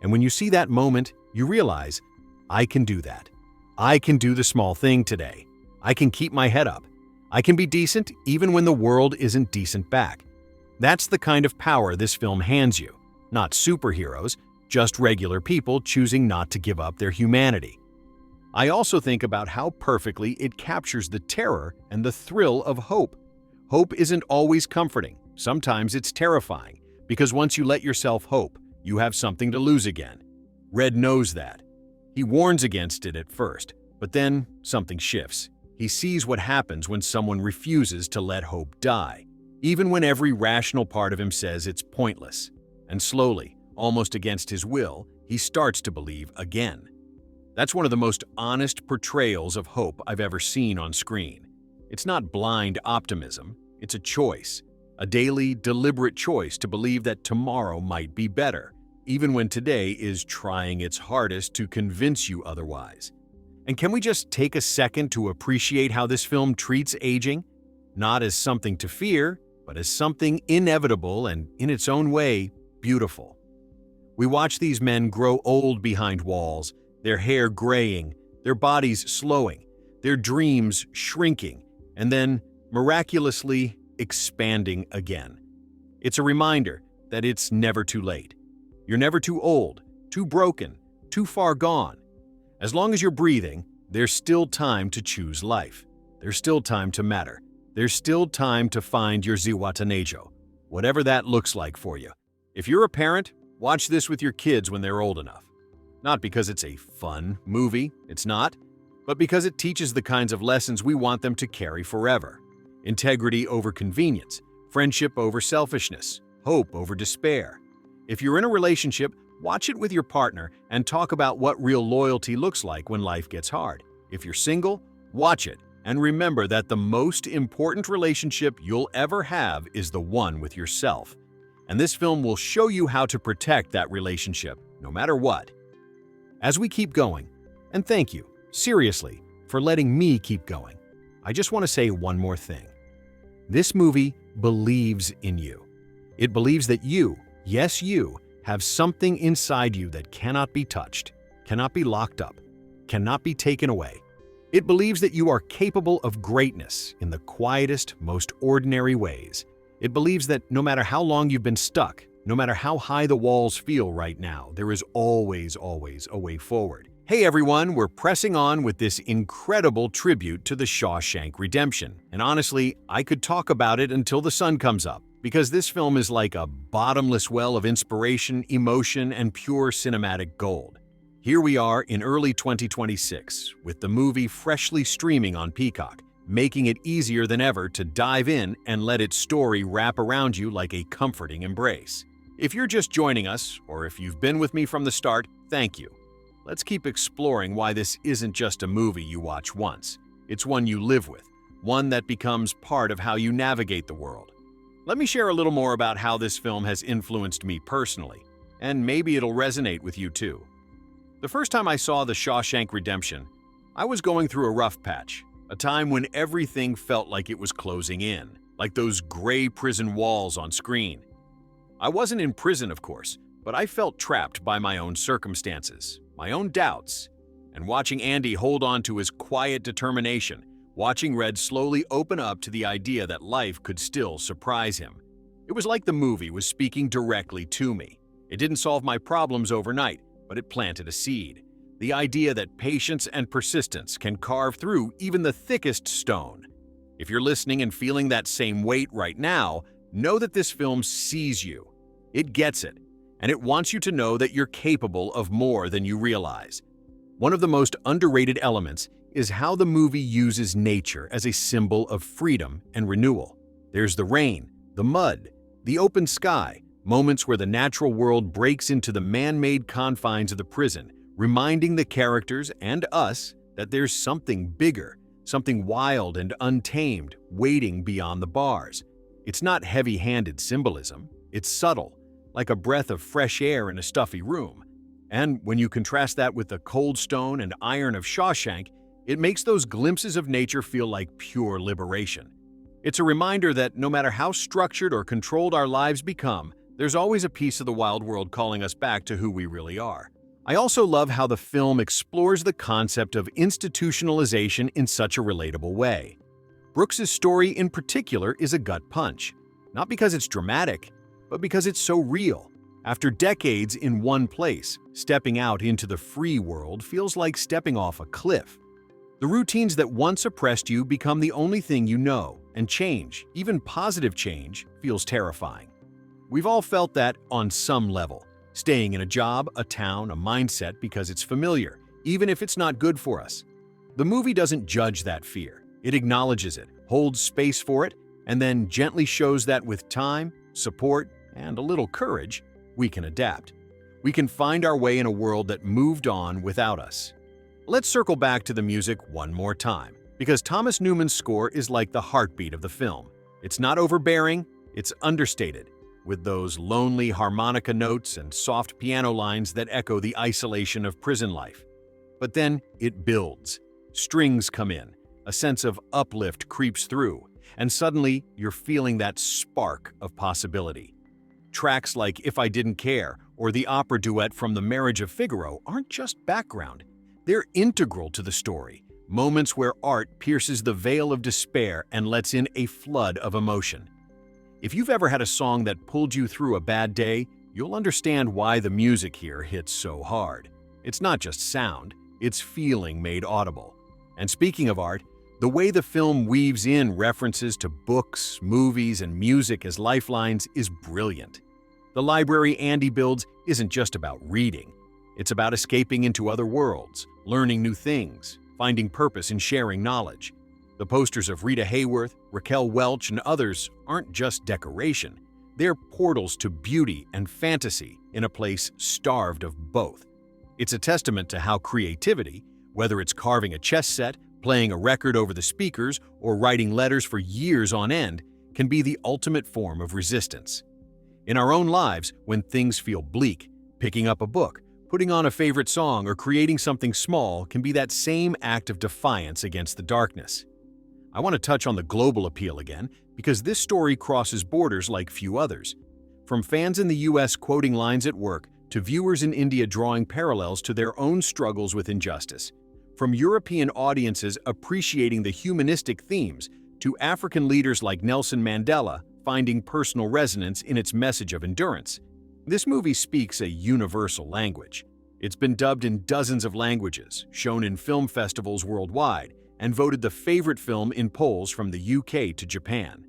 And when you see that moment, you realize, I can do that. I can do the small thing today. I can keep my head up. I can be decent even when the world isn't decent back. That's the kind of power this film hands you. Not superheroes, just regular people choosing not to give up their humanity. I also think about how perfectly it captures the terror and the thrill of hope. Hope isn't always comforting. Sometimes it's terrifying, because once you let yourself hope, you have something to lose again. Red knows that. He warns against it at first, but then something shifts. He sees what happens when someone refuses to let hope die, even when every rational part of him says it's pointless. And slowly, almost against his will, he starts to believe again. That's one of the most honest portrayals of hope I've ever seen on screen. It's not blind optimism, it's a choice, a daily, deliberate choice to believe that tomorrow might be better, even when today is trying its hardest to convince you otherwise. And can we just take a second to appreciate how this film treats aging? Not as something to fear, but as something inevitable and, in its own way, beautiful. We watch these men grow old behind walls, their hair graying, their bodies slowing, their dreams shrinking, and then, miraculously, expanding again. It's a reminder that it's never too late. You're never too old, too broken, too far gone. As long as you're breathing, there's still time to choose life. There's still time to matter. There's still time to find your Ziwatanejo, whatever that looks like for you. If you're a parent, watch this with your kids when they're old enough. Not because it's a fun movie, it's not, but because it teaches the kinds of lessons we want them to carry forever. Integrity over convenience, friendship over selfishness, hope over despair. If you're in a relationship, watch it with your partner and talk about what real loyalty looks like when life gets hard. If you're single, watch it and remember that the most important relationship you'll ever have is the one with yourself. And this film will show you how to protect that relationship, no matter what. As we keep going, and thank you, seriously, for letting me keep going, I just want to say one more thing. This movie believes in you. It believes that you, yes you, have something inside you that cannot be touched, cannot be locked up, cannot be taken away. It believes that you are capable of greatness in the quietest, most ordinary ways. It believes that no matter how long you've been stuck, no matter how high the walls feel right now, there is always a way forward. Hey everyone, we're pressing on with this incredible tribute to the Shawshank Redemption. And honestly, I could talk about it until the sun comes up, because this film is like a bottomless well of inspiration, emotion, and pure cinematic gold. Here we are in early 2026, with the movie freshly streaming on Peacock, making it easier than ever to dive in and let its story wrap around you like a comforting embrace. If you're just joining us, or if you've been with me from the start, thank you. Let's keep exploring why this isn't just a movie you watch once. It's one you live with, one that becomes part of how you navigate the world. Let me share a little more about how this film has influenced me personally, and maybe it'll resonate with you too. The first time I saw The Shawshank Redemption, I was going through a rough patch, a time when everything felt like it was closing in, like those gray prison walls on screen. I wasn't in prison, of course, but I felt trapped by my own circumstances, my own doubts, and watching Andy hold on to his quiet determination, watching Red slowly open up to the idea that life could still surprise him. It was like the movie was speaking directly to me. It didn't solve my problems overnight, but it planted a seed. The idea that patience and persistence can carve through even the thickest stone. If you're listening and feeling that same weight right now, know that this film sees you. It gets it, and it wants you to know that you're capable of more than you realize. One of the most underrated elements is how the movie uses nature as a symbol of freedom and renewal. There's the rain, the mud, the open sky, moments where the natural world breaks into the man-made confines of the prison, reminding the characters and us that there's something bigger, something wild and untamed, waiting beyond the bars. It's not heavy-handed symbolism, it's subtle, like a breath of fresh air in a stuffy room. And when you contrast that with the cold stone and iron of Shawshank, it makes those glimpses of nature feel like pure liberation. It's a reminder that no matter how structured or controlled our lives become, there's always a piece of the wild world calling us back to who we really are. I also love how the film explores the concept of institutionalization in such a relatable way. Brooks's story in particular is a gut punch, not because it's dramatic, but because it's so real. After decades in one place, stepping out into the free world feels like stepping off a cliff. The routines that once oppressed you become the only thing you know, and change, even positive change, feels terrifying. We've all felt that on some level, staying in a job, a town, a mindset because it's familiar, even if it's not good for us. The movie doesn't judge that fear. It acknowledges it, holds space for it, and then gently shows that with time, support, and a little courage, we can adapt. We can find our way in a world that moved on without us. Let's circle back to the music one more time, because Thomas Newman's score is like the heartbeat of the film. It's not overbearing, it's understated, with those lonely harmonica notes and soft piano lines that echo the isolation of prison life. But then it builds. Strings come in, a sense of uplift creeps through, and suddenly you're feeling that spark of possibility. Tracks like If I Didn't Care or the opera duet from The Marriage of Figaro aren't just background. They're integral to the story, moments where art pierces the veil of despair and lets in a flood of emotion. If you've ever had a song that pulled you through a bad day, you'll understand why the music here hits so hard. It's not just sound, it's feeling made audible. And speaking of art, the way the film weaves in references to books, movies, and music as lifelines is brilliant. The library Andy builds isn't just about reading. It's about escaping into other worlds, learning new things, finding purpose in sharing knowledge. The posters of Rita Hayworth, Raquel Welch, and others aren't just decoration. They're portals to beauty and fantasy in a place starved of both. It's a testament to how creativity, whether it's carving a chess set, playing a record over the speakers, or writing letters for years on end, can be the ultimate form of resistance. In our own lives, when things feel bleak, picking up a book, putting on a favorite song, or creating something small can be that same act of defiance against the darkness. I want to touch on the global appeal again, because this story crosses borders like few others. From fans in the US quoting lines at work, to viewers in India drawing parallels to their own struggles with injustice. From European audiences appreciating the humanistic themes, to African leaders like Nelson Mandela finding personal resonance in its message of endurance. This movie speaks a universal language. It's been dubbed in dozens of languages, shown in film festivals worldwide, and voted the favorite film in polls from the UK to Japan.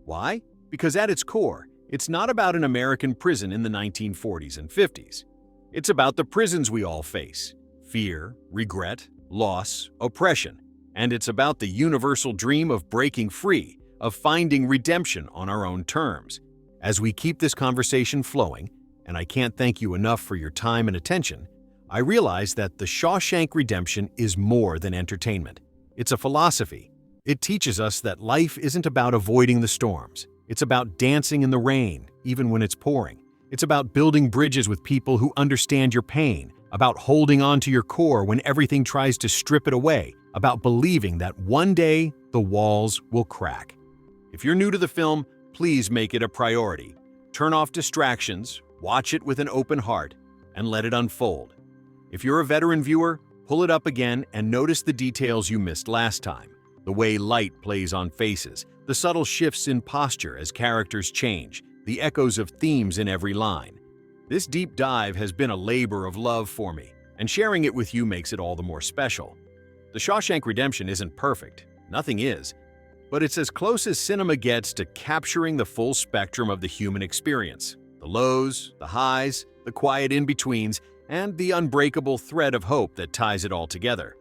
Why? Because at its core, it's not about an American prison in the 1940s and 50s. It's about the prisons we all face: fear, regret, loss, oppression. And it's about the universal dream of breaking free, of finding redemption on our own terms. As we keep this conversation flowing, and I can't thank you enough for your time and attention, I realize that The Shawshank Redemption is more than entertainment. It's a philosophy. It teaches us that life isn't about avoiding the storms. It's about dancing in the rain, even when it's pouring. It's about building bridges with people who understand your pain, about holding on to your core when everything tries to strip it away, about believing that one day the walls will crack. If you're new to the film, please make it a priority. Turn off distractions, watch it with an open heart, and let it unfold. If you're a veteran viewer, pull it up again and notice the details you missed last time. The way light plays on faces, the subtle shifts in posture as characters change, the echoes of themes in every line. This deep dive has been a labor of love for me, and sharing it with you makes it all the more special. The Shawshank Redemption isn't perfect, nothing is, but it's as close as cinema gets to capturing the full spectrum of the human experience. The lows, the highs, the quiet in-betweens, and the unbreakable thread of hope that ties it all together.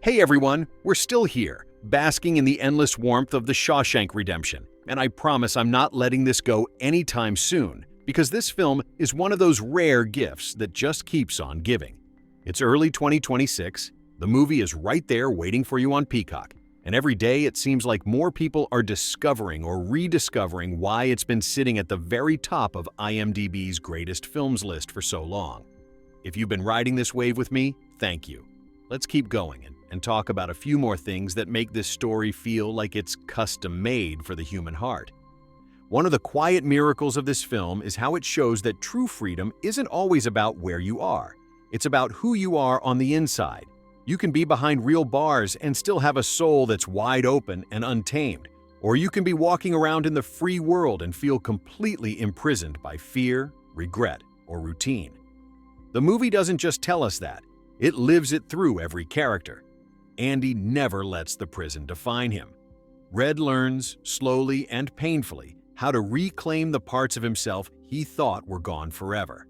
Hey everyone, we're still here, basking in the endless warmth of The Shawshank Redemption, and I promise I'm not letting this go anytime soon, because this film is one of those rare gifts that just keeps on giving. It's early 2026, the movie is right there waiting for you on Peacock, and every day it seems like more people are discovering or rediscovering why it's been sitting at the very top of IMDb's greatest films list for so long. If you've been riding this wave with me, thank you. Let's keep going and talk about a few more things that make this story feel like it's custom-made for the human heart. One of the quiet miracles of this film is how it shows that true freedom isn't always about where you are. It's about who you are on the inside. You can be behind real bars and still have a soul that's wide open and untamed, or you can be walking around in the free world and feel completely imprisoned by fear, regret, or routine. The movie doesn't just tell us that, it lives it through every character. Andy never lets the prison define him. Red learns, slowly and painfully, how to reclaim the parts of himself he thought were gone forever.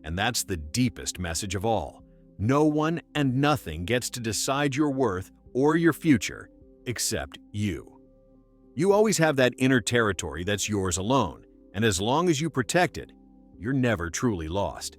And that's the deepest message of all. No one and nothing gets to decide your worth or your future except you. You always have that inner territory that's yours alone, and as long as you protect it, you're never truly lost.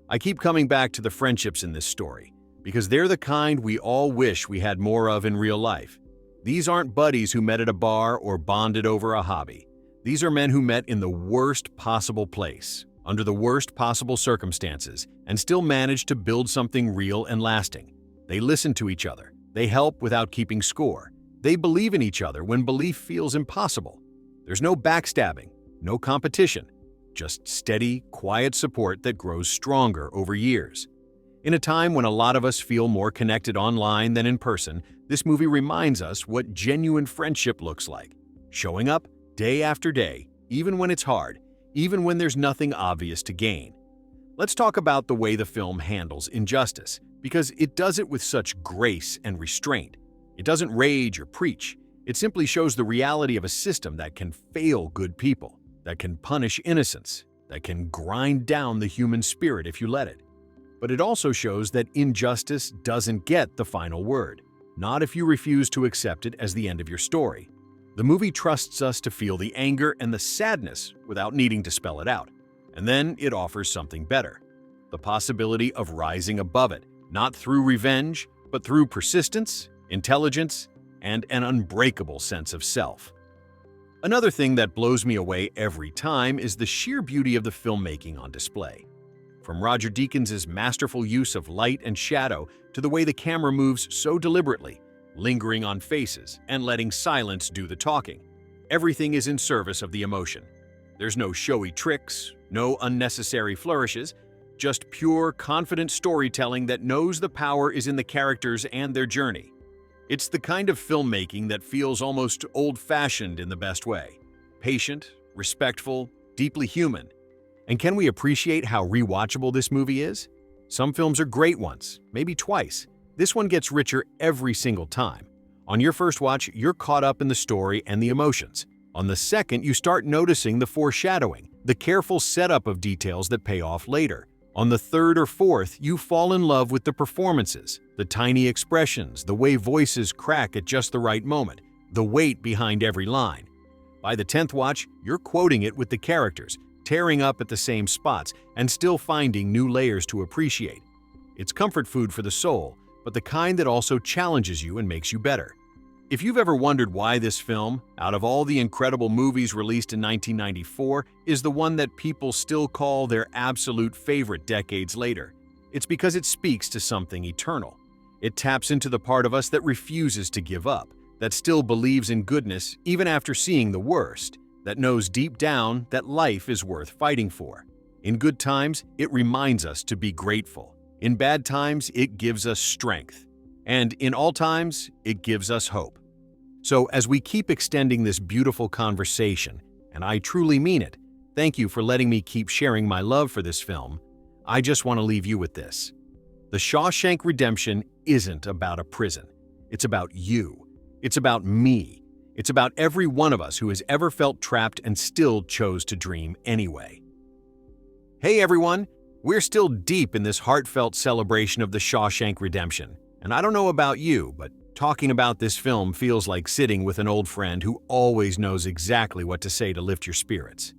I keep coming back to the friendships in this story, because they're the kind we all wish we had more of in real life. These aren't buddies who met at a bar or bonded over a hobby. These are men who met in the worst possible place, under the worst possible circumstances, and still managed to build something real and lasting. They listen to each other. They help without keeping score. They believe in each other when belief feels impossible. There's no backstabbing, no competition, just steady, quiet support that grows stronger over years. In a time when a lot of us feel more connected online than in person, this movie reminds us what genuine friendship looks like. Showing up day after day, even when it's hard, even when there's nothing obvious to gain. Let's talk about the way the film handles injustice, because it does it with such grace and restraint. It doesn't rage or preach. It simply shows the reality of a system that can fail good people, that can punish innocence, that can grind down the human spirit if you let it. But it also shows that injustice doesn't get the final word, not if you refuse to accept it as the end of your story. The movie trusts us to feel the anger and the sadness without needing to spell it out. And then it offers something better, the possibility of rising above it, not through revenge, but through persistence, intelligence, and an unbreakable sense of self. Another thing that blows me away every time is the sheer beauty of the filmmaking on display. From Roger Deakins' masterful use of light and shadow to the way the camera moves so deliberately, lingering on faces and letting silence do the talking. Everything is in service of the emotion. There's no showy tricks, no unnecessary flourishes, just pure, confident storytelling that knows the power is in the characters and their journey. It's the kind of filmmaking that feels almost old-fashioned in the best way. Patient, respectful, deeply human. And can we appreciate how rewatchable this movie is? Some films are great once, maybe twice. This one gets richer every single time. On your first watch, you're caught up in the story and the emotions. On the second, you start noticing the foreshadowing, the careful setup of details that pay off later. On the third or fourth, you fall in love with the performances, the tiny expressions, the way voices crack at just the right moment, the weight behind every line. By the 10th watch, you're quoting it with the characters, tearing up at the same spots, and still finding new layers to appreciate. It's comfort food for the soul, but the kind that also challenges you and makes you better. If you've ever wondered why this film, out of all the incredible movies released in 1994, is the one that people still call their absolute favorite decades later, it's because it speaks to something eternal. It taps into the part of us that refuses to give up, that still believes in goodness even after seeing the worst, that knows deep down that life is worth fighting for. In good times, it reminds us to be grateful. In bad times, it gives us strength. And in all times, it gives us hope. So as we keep extending this beautiful conversation, and I truly mean it, thank you for letting me keep sharing my love for this film, I just want to leave you with this. The Shawshank Redemption isn't about a prison. It's about you. It's about me. It's about every one of us who has ever felt trapped and still chose to dream anyway. Hey everyone, we're still deep in this heartfelt celebration of the Shawshank Redemption. And I don't know about you, but talking about this film feels like sitting with an old friend who always knows exactly what to say to lift your spirits.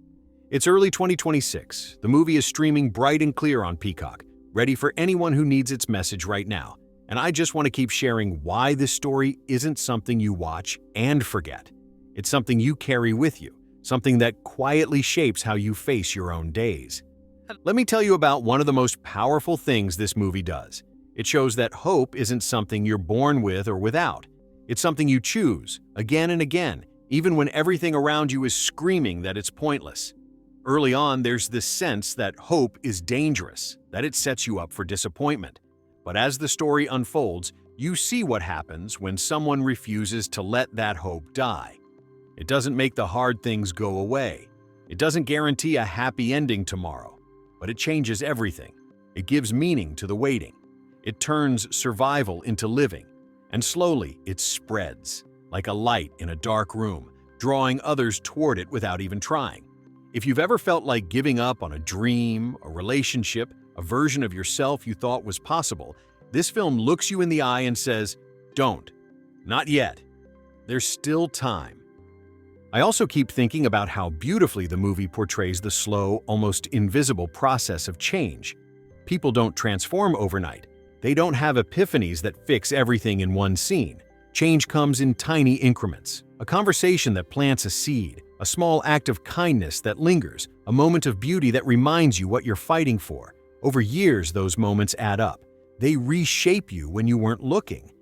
It's early 2026. The movie is streaming bright and clear on Peacock, ready for anyone who needs its message right now. And I just want to keep sharing why this story isn't something you watch and forget. It's something you carry with you, something that quietly shapes how you face your own days. Let me tell you about one of the most powerful things this movie does. It shows that hope isn't something you're born with or without. It's something you choose, again and again, even when everything around you is screaming that it's pointless. Early on, there's this sense that hope is dangerous, that it sets you up for disappointment. But as the story unfolds, you see what happens when someone refuses to let that hope die. It doesn't make the hard things go away. It doesn't guarantee a happy ending tomorrow, but it changes everything. It gives meaning to the waiting. It turns survival into living, and slowly it spreads, like a light in a dark room, drawing others toward it without even trying. If you've ever felt like giving up on a dream, a relationship, a version of yourself you thought was possible, this film looks you in the eye and says, "Don't. Not yet. There's still time." I also keep thinking about how beautifully the movie portrays the slow, almost invisible process of change. People don't transform overnight. They don't have epiphanies that fix everything in one scene. Change comes in tiny increments, a conversation that plants a seed, a small act of kindness that lingers, a moment of beauty that reminds you what you're fighting for. Over years, those moments add up. They reshape you when you weren't looking.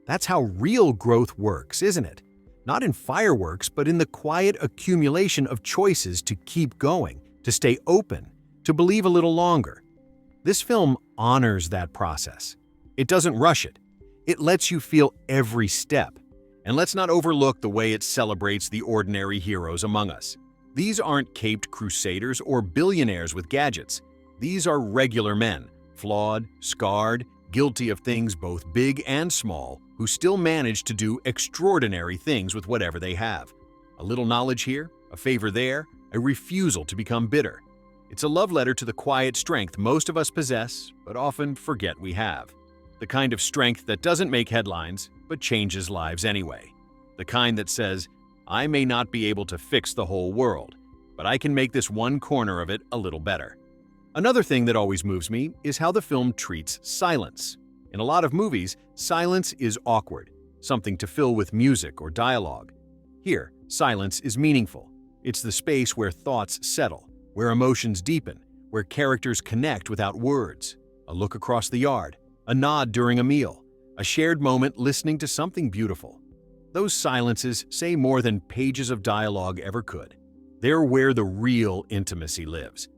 That's how real growth works, isn't it? Not in fireworks, but in the quiet accumulation of choices to keep going, to stay open, to believe a little longer. This film honors that process. It doesn't rush it. It lets you feel every step. And let's not overlook the way it celebrates the ordinary heroes among us. These aren't caped crusaders or billionaires with gadgets. These are regular men, flawed, scarred, guilty of things both big and small, who still manage to do extraordinary things with whatever they have. A little knowledge here, a favor there, a refusal to become bitter. It's a love letter to the quiet strength most of us possess, but often forget we have. The kind of strength that doesn't make headlines, but changes lives anyway. The kind that says, I may not be able to fix the whole world, but I can make this one corner of it a little better. Another thing that always moves me is how the film treats silence. In a lot of movies, silence is awkward, something to fill with music or dialogue. Here, silence is meaningful. It's the space where thoughts settle, where emotions deepen, where characters connect without words. A look across the yard, a nod during a meal, a shared moment listening to something beautiful. Those silences say more than pages of dialogue ever could. They're where the real intimacy lives.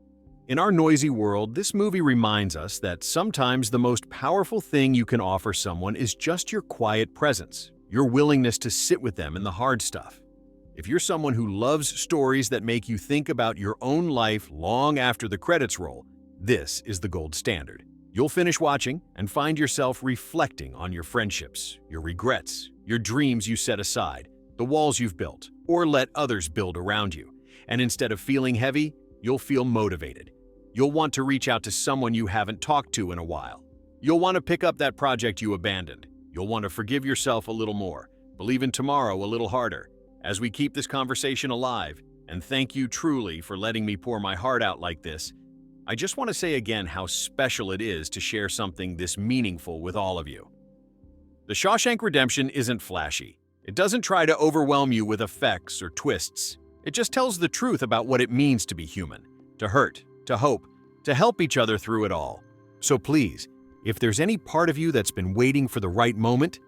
In our noisy world, this movie reminds us that sometimes the most powerful thing you can offer someone is just your quiet presence, your willingness to sit with them in the hard stuff. If you're someone who loves stories that make you think about your own life long after the credits roll, this is the gold standard. You'll finish watching and find yourself reflecting on your friendships, your regrets, your dreams you set aside, the walls you've built, or let others build around you. And instead of feeling heavy, you'll feel motivated. You'll want to reach out to someone you haven't talked to in a while. You'll want to pick up that project you abandoned. You'll want to forgive yourself a little more, believe in tomorrow a little harder. As we keep this conversation alive, and thank you truly for letting me pour my heart out like this, I just want to say again how special it is to share something this meaningful with all of you. The Shawshank Redemption isn't flashy. It doesn't try to overwhelm you with effects or twists. It just tells the truth about what it means to be human, to hurt, to hope, to help each other through it all. So please, if there's any part of you that's been waiting for the right moment,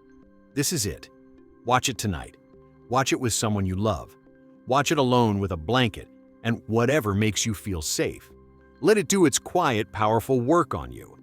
this is it. Watch it tonight. Watch it with someone you love. Watch it alone with a blanket and whatever makes you feel safe. Let it do its quiet, powerful work on you.